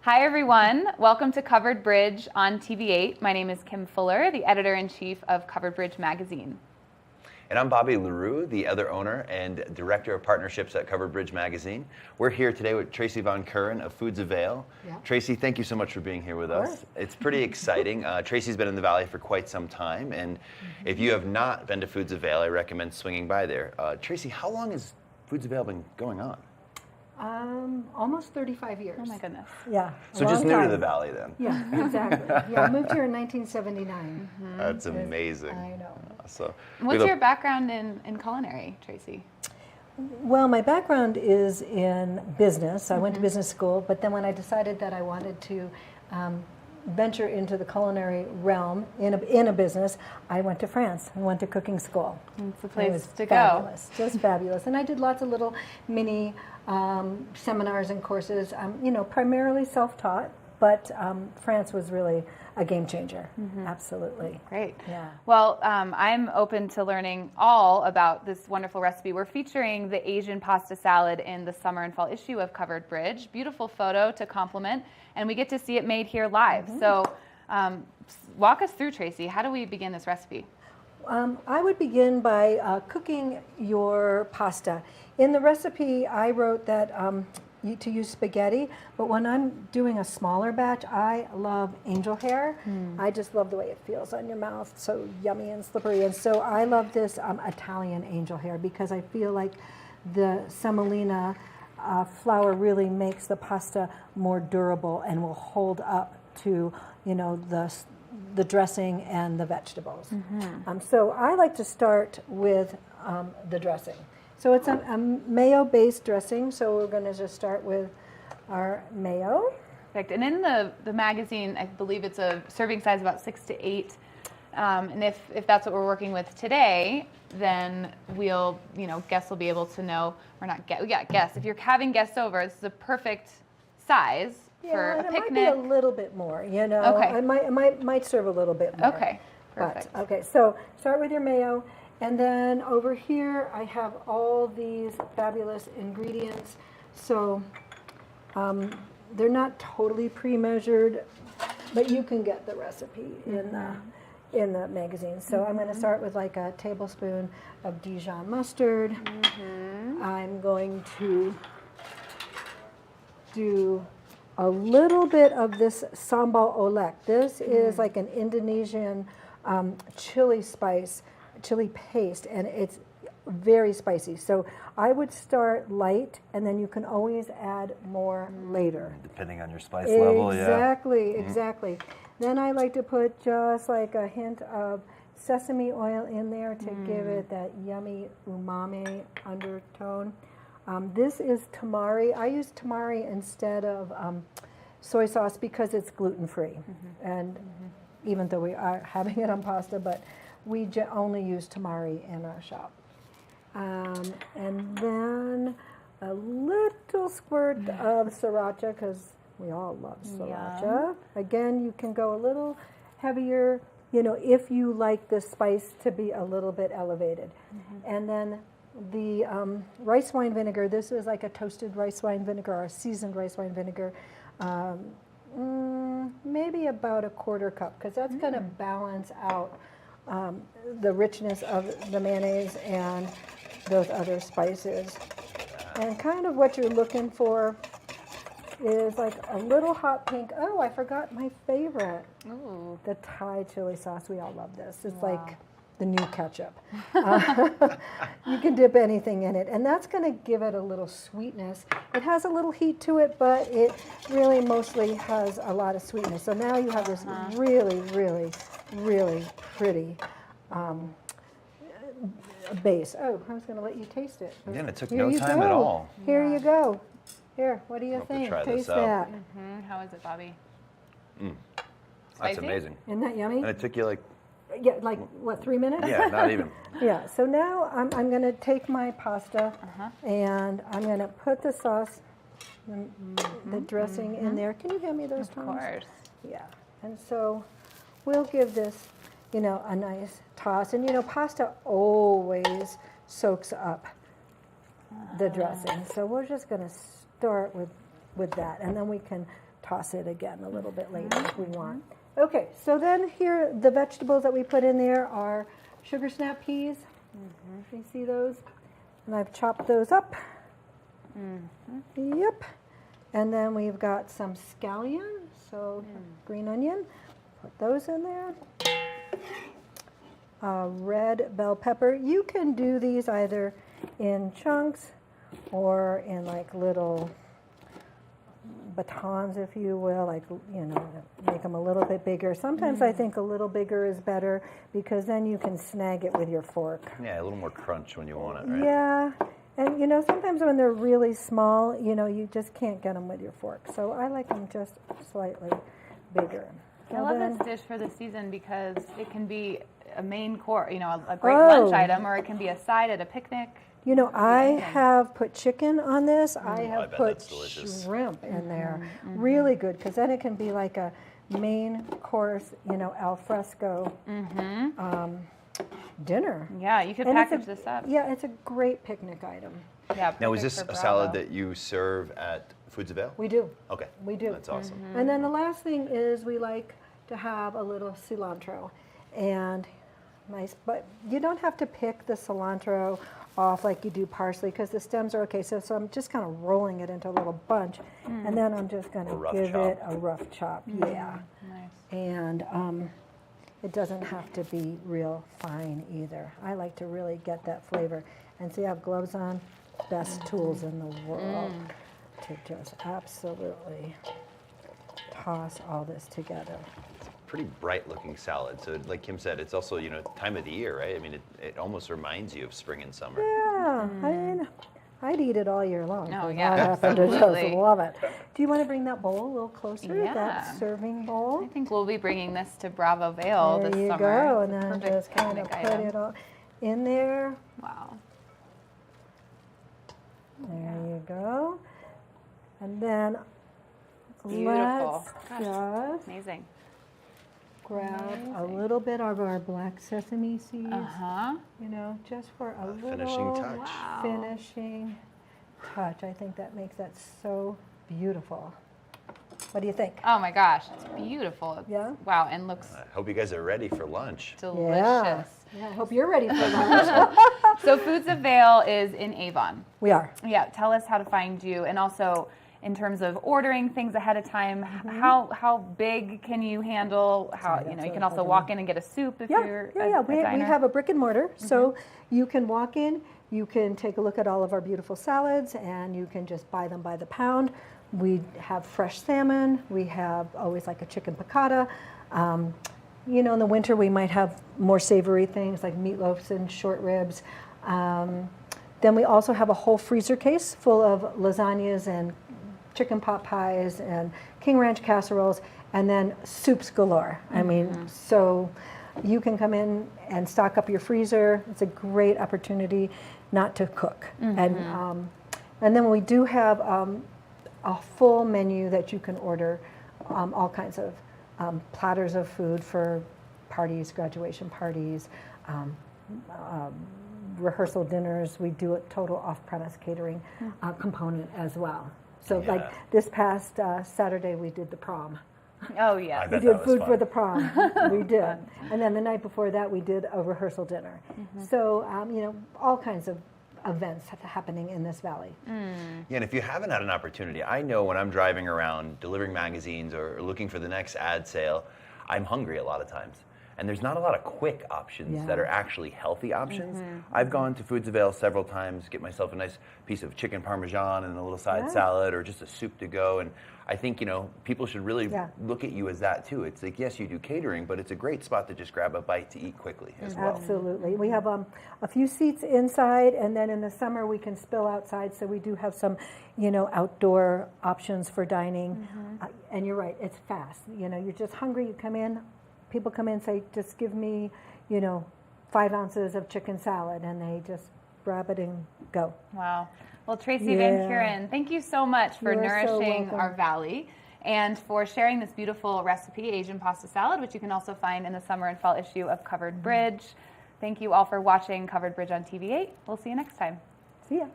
Hi everyone, welcome to Covered Bridge on TV8. My name is Kim Fuller, the editor-in-chief of Covered Bridge magazine. And I'm Bobby LaRue, the other owner and director of partnerships at Covered Bridge magazine. We're here today with Tracy Von Curran of Foods of Vail. Yeah. Tracy, thank you so much for being here with us. It's pretty exciting. Tracy's been in the Valley for quite some time, and if you have not been to Foods of Vail, I recommend swinging by there. Tracy, how long has Foods of Vail been going on? Almost 35 years. Oh my goodness. Yeah. So just new to the Valley then. Yeah, exactly. Yeah, I moved here in 1979. That's amazing. I know. So, What's your background in culinary, Tracy? Well, my background is in business. I went to business school, but then when I decided that I wanted to venture into the culinary realm in a business, I went to France. I went to cooking school. It's the place to fabulous, go. Just fabulous. And I did lots of little mini seminars and courses, primarily self-taught, but France was really a game changer. Absolutely. Great. Yeah. Well, I'm open to learning all about this wonderful recipe. We're featuring the Asian pasta salad in the summer and fall issue of Covered Bridge. Beautiful photo to complement, and we get to see it made here live. So walk us through, Tracy. How do we begin this recipe? I would begin by cooking your pasta. In the recipe, I wrote that to use spaghetti, but when I'm doing a smaller batch, I love angel hair. I just love the way it feels on your mouth, so yummy and slippery. And so I love this Italian angel hair because I feel like the semolina flour really makes the pasta more durable and will hold up to, the dressing and the vegetables. So I like to start with the dressing. So it's a mayo-based dressing, so we're going to just start with our mayo. Perfect. And in the magazine, I believe it's a serving size about 6 to 8. And if that's what we're working with today, then we'll, guests will be able to know, or not guests, we got guests. If you're having guests over, this is a perfect size for Yeah, a and it might picnic. be a little bit more, you know. Okay. I might serve a little bit more. Okay, perfect. But, okay, so start with your mayo, and then over here I have all these fabulous ingredients. So they're not totally pre-measured, but you can get the recipe in the magazine. So I'm going to start with like a tablespoon of Dijon mustard. I'm going to do a little bit of this sambal olek. This is like an Indonesian chili paste, and it's very spicy. So I would start light, and then you can always add more later. Depending on your spice level, yeah. Exactly. Then I like to put just like a hint of sesame oil in there to give it that yummy umami undertone. This is tamari. I use tamari instead of soy sauce because it's gluten-free. And even though we are having it on pasta, but we only use tamari in our shop. And then a little squirt of sriracha, because we all love sriracha. Again, you can go a little heavier, you know, if you like the spice to be a little bit elevated. And then the rice wine vinegar, this is like a toasted rice wine vinegar or seasoned rice wine vinegar, maybe about a quarter cup, because that's going to balance out the richness of the mayonnaise and those other spices. And kind of what you're looking for is like a little hot pink. Oh, I forgot my favorite. Ooh. The Thai chili sauce. We all love this. It's like the new ketchup. You can dip anything in it, and that's going to give it a little sweetness. It has a little heat to it, but it really mostly has a lot of sweetness. So now you have this really, really, really pretty base. Oh, I was going to let you taste it. Yeah, and it took Here no you time go. at all. Here you go. Here, what do you I'll have to think? try this Taste out. that. How is it, Bobby? That's Spicy? amazing. Isn't that yummy? And it took you like... Yeah, like what, 3 minutes? Yeah, not even. Yeah, so now I'm going to take my pasta and I'm going to put the sauce, the dressing in there. Can you hand me those tongs? Of course. Yeah, and so we'll give this, you know, a nice toss. And you know, pasta always soaks up the dressing. So we're just going to start with that, and then we can toss it again a little bit later if we want. Okay, so then here, the vegetables that we put in there are sugar snap peas. You see those? And I've chopped those up. Yep. And then we've got some scallion, so green onion. Put those in there. Red bell pepper. You can do these either in chunks or in like little batons, if you will, like, you know, make them a little bit bigger. Sometimes I think a little bigger is better because then you can snag it with your fork. Yeah, a little more crunch when you want it, right? Yeah, and you know, sometimes when they're really small, you know, you just can't get them with your fork. So I like them just slightly bigger. I love this dish for the season because it can be a main course, you know, a great lunch item, or it can be a side at a picnic. You know, I have put chicken on this. I have put shrimp in there. Really good, because then it can be like a main course, you know, al fresco dinner. Yeah, you could package this up. Yeah, it's a great picnic item. Yeah. Now, is this a salad that you serve at Foods of Vail? We do. Okay. We do. That's awesome. And then the last thing is we like to have a little cilantro. And nice, but you don't have to pick the cilantro off like you do parsley because the stems are okay. So I'm just kind of rolling it into a little bunch, and then I'm just going to give it a rough chop. Yeah. Nice. And it doesn't have to be real fine either. I like to really get that flavor. And see, I have gloves on. Best tools in the world to just absolutely toss all this together. Pretty bright looking salad. So like Kim said, it's also, you know, time of the year, right? I mean, it almost reminds you of spring and summer. Yeah, I mean, I'd eat it all year long. Oh, I yeah, happen to just absolutely. love it. Do you want to bring that bowl a little closer? Yeah. That serving bowl? I think we'll be bringing this to Bravo Vail There this you summer. go, It's and a then perfect just kind of picnic put item. it all in there. Wow. There you go. And then Beautiful. Let's Gosh, just amazing. grab a little bit of our black sesame seeds. You know, just for a little finishing touch. finishing touch. I think that makes that so beautiful. What do you think? Oh my gosh, it's beautiful. Yeah. Wow, and looks I hope you guys are ready for lunch. delicious. Yeah, I hope you're ready for lunch. So Foods of Vail is in Avon. We are. Yeah, tell us how to find you, and also in terms of ordering things ahead of time, how big can you handle? How you can also walk in and get a soup if you're a We diner. have a brick and mortar, so you can walk in, you can take a look at all of our beautiful salads, and you can just buy them by the pound. We have fresh salmon. We have always like a chicken piccata. You know, in the winter we might have more savory things like meatloafs and short ribs. Then we also have a whole freezer case full of lasagnas and chicken pot pies and King Ranch casseroles, and then soups galore. I mean, so you can come in and stock up your freezer. It's a great opportunity not to cook. And then we do have a full menu that you can order, all kinds of platters of food for parties, graduation parties, rehearsal dinners. We do a total off-premise catering component as well. So like this past Saturday we did the prom. Oh yeah. We did food for the prom. We did. And then the night before that we did a rehearsal dinner. So, you know, all kinds of events happening in this valley. Yeah, and if you haven't had an opportunity, I know when I'm driving around delivering magazines or looking for the next ad sale, I'm hungry a lot of times. And there's not a lot of quick options that are actually healthy options. I've gone to Foods of Vail several times, get myself a nice piece of chicken parmesan and a little side salad or just a soup to go. And I think, you know, people should really look at you as that too. It's like, yes, you do catering, but it's a great spot to just grab a bite to eat quickly as well. Absolutely. We have a few seats inside, and then in the summer we can spill outside, so we do have some, you know, outdoor options for dining. And you're right, it's fast. You know, you're just hungry, you come in, people come in and say, just give me, you know, 5 ounces of chicken salad, and they just grab it and go. Wow. Well, Tracy Van Kuren, thank you so much for You are so nourishing welcome. our valley and for sharing this beautiful recipe, Asian pasta salad, which you can also find in the summer and fall issue of Covered Bridge. Thank you all for watching Covered Bridge on TV8. We'll see you next time. See ya.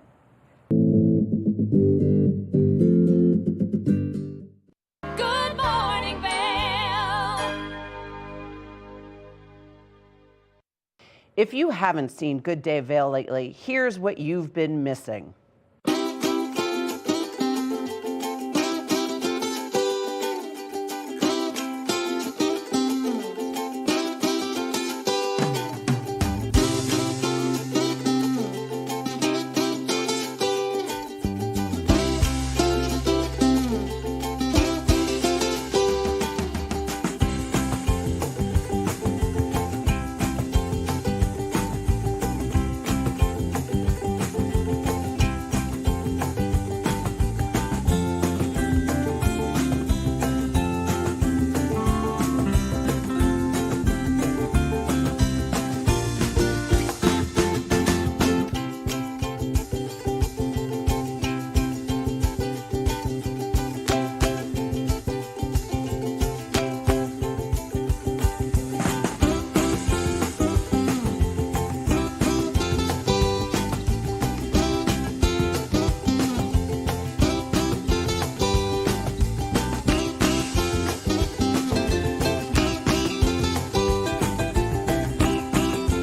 Good morning, Vail. If you haven't seen Good Day Vail lately, here's what you've been missing.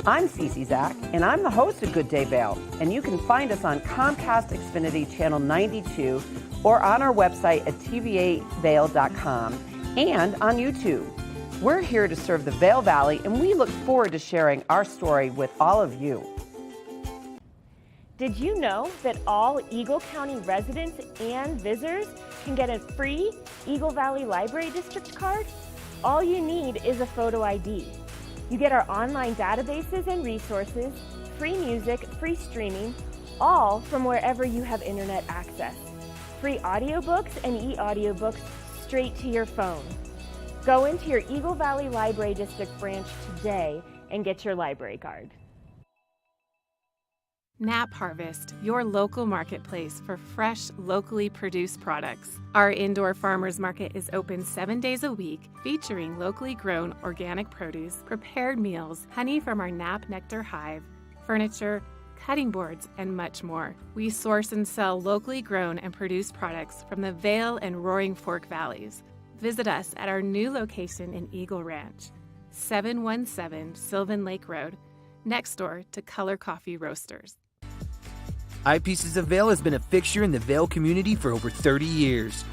I'm Cece Zach, and I'm the host of Good Day Vail, and you can find us on Comcast Xfinity Channel 92 or on our website at tv8vail.com and on YouTube. We're here to serve the Vail Valley, and we look forward to sharing our story with all of you. Did you know that all Eagle County residents and visitors can get a free Eagle Valley Library District card? All you need is a photo ID. You get our online databases and resources, free music, free streaming, all from wherever you have internet access. Free audiobooks and e-audiobooks straight to your phone. Go into your Eagle Valley Library District branch today and get your library card. Nap Harvest, your local marketplace for fresh, locally produced products. Our indoor farmers market is open 7 days a week, featuring locally grown organic produce, prepared meals, honey from our Nap Nectar hive, furniture, cutting boards, and much more. We source and sell locally grown and produced products from the Vail and Roaring Fork Valleys. Visit us at our new location in Eagle Ranch, 717 Sylvan Lake Road, next door to Color Coffee Roasters. Eyepieces of Vail has been a fixture in the Vail community for over 30 years.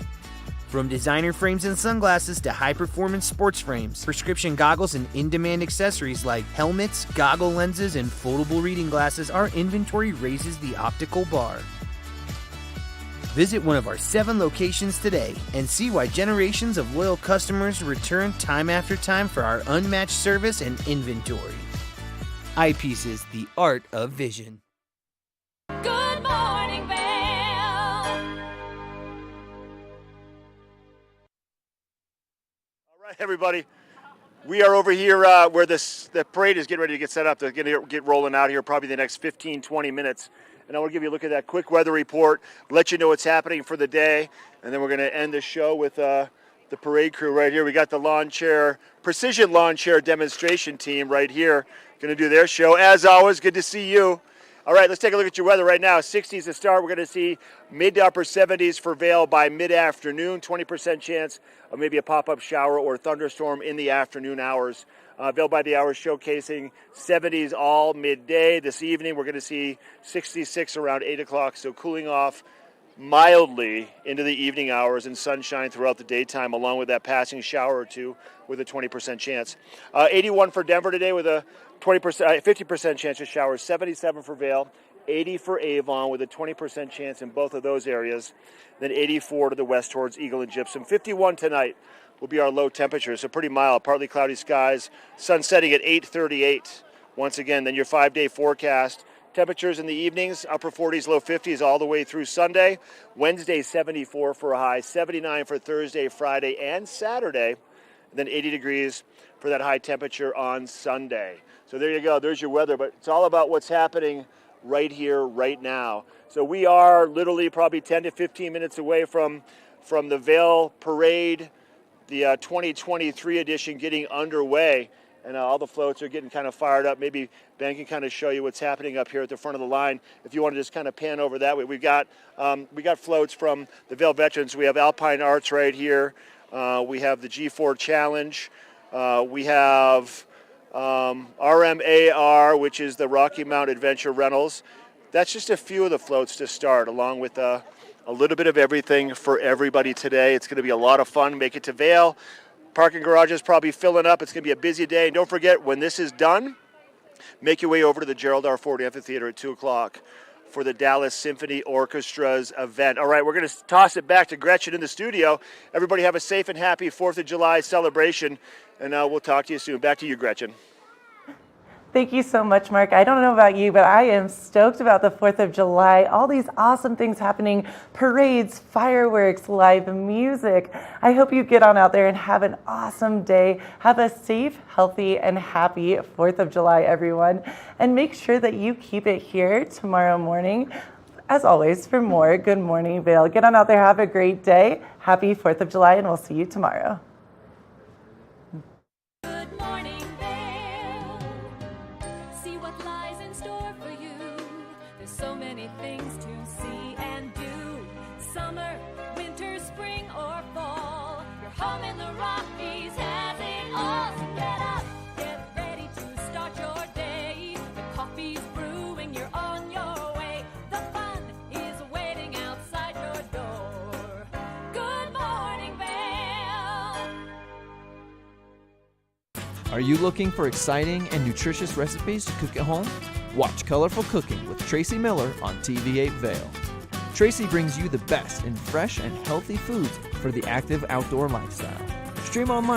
From designer frames and sunglasses to high-performance sports frames, prescription goggles, and in-demand accessories like helmets, goggle lenses, and foldable reading glasses, our inventory raises the optical bar. Visit one of our 7 locations today and see why generations of loyal customers return time after time for our unmatched service and inventory. Eyepieces, the art of vision. Good morning, Vail. All right, everybody. We are over here where the parade is getting ready to get set up. They're going to get rolling out here probably the next 15, 20 minutes. And I want to give you a look at that quick weather report, let you know what's happening for the day, and then we're going to end the show with the parade crew right here. We got the lawn chair, precision lawn chair demonstration team right here, going to do their show. As always, good to see you. All right, let's take a look at your weather right now. 60s to start. We're going to see mid to upper 70s for Vail by mid-afternoon. 20% chance of maybe a pop-up shower or thunderstorm in the afternoon hours. Vail by the hour showcasing 70s all midday. This evening we're going to see 66 around 8 o'clock, so cooling off mildly into the evening hours and sunshine throughout the daytime, along with that passing shower or two with a 20% chance. 81 for Denver today with a 50% chance of showers. 77 for Vail, 80 for Avon with a 20% chance in both of those areas. Then 84 to the west towards Eagle and Gypsum. 51 tonight will be our low temperature, so pretty mild, partly cloudy skies. Sun setting at 8:38. Once again, then your 5-day forecast. Temperatures in the evenings, upper 40s, low 50s all the way through Sunday. Wednesday, 74 for a high, 79 for Thursday, Friday, and Saturday. And then 80 degrees for that high temperature on Sunday. So there you go. There's your weather. But it's all about what's happening right here, right now. So we are literally probably 10 to 15 minutes away from the Vail Parade, the 2023 edition getting underway. And all the floats are getting kind of fired up. Maybe Ben can kind of show you what's happening up here at the front of the line. If you want to just kind of pan over that way. We got floats from the Vail veterans. We have Alpine Arts right here. We have the G4 Challenge. We have RMAR, which is the Rocky Mount Adventure Rentals. That's just a few of the floats to start, along with a little bit of everything for everybody today. It's going to be a lot of fun. Make it to Vail. Parking garage is probably filling up. It's going to be a busy day. And don't forget, when this is done, make your way over to the Gerald R. Ford Amphitheater at 2 o'clock for the Dallas Symphony Orchestra's event. All right, we're going to toss it back to Gretchen in the studio. Everybody have a safe and happy 4th of July celebration, and we'll talk to you soon. Back to you, Gretchen. Thank you so much, Mark. I don't know about you, but I am stoked about the 4th of July. All these awesome things happening, parades, fireworks, live music. I hope you get on out there and have an awesome day. Have a safe, healthy, and happy 4th of July, everyone. And make sure that you keep it here tomorrow morning, as always, for more Good Morning Vail. Get on out there, have a great day. Happy 4th of July, and we'll see you tomorrow. Are you looking for exciting and nutritious recipes to cook at home? Watch Colorful Cooking with Tracy Miller on TV8 Vail. Tracy brings you the best in fresh and healthy foods for the active outdoor lifestyle. Stream online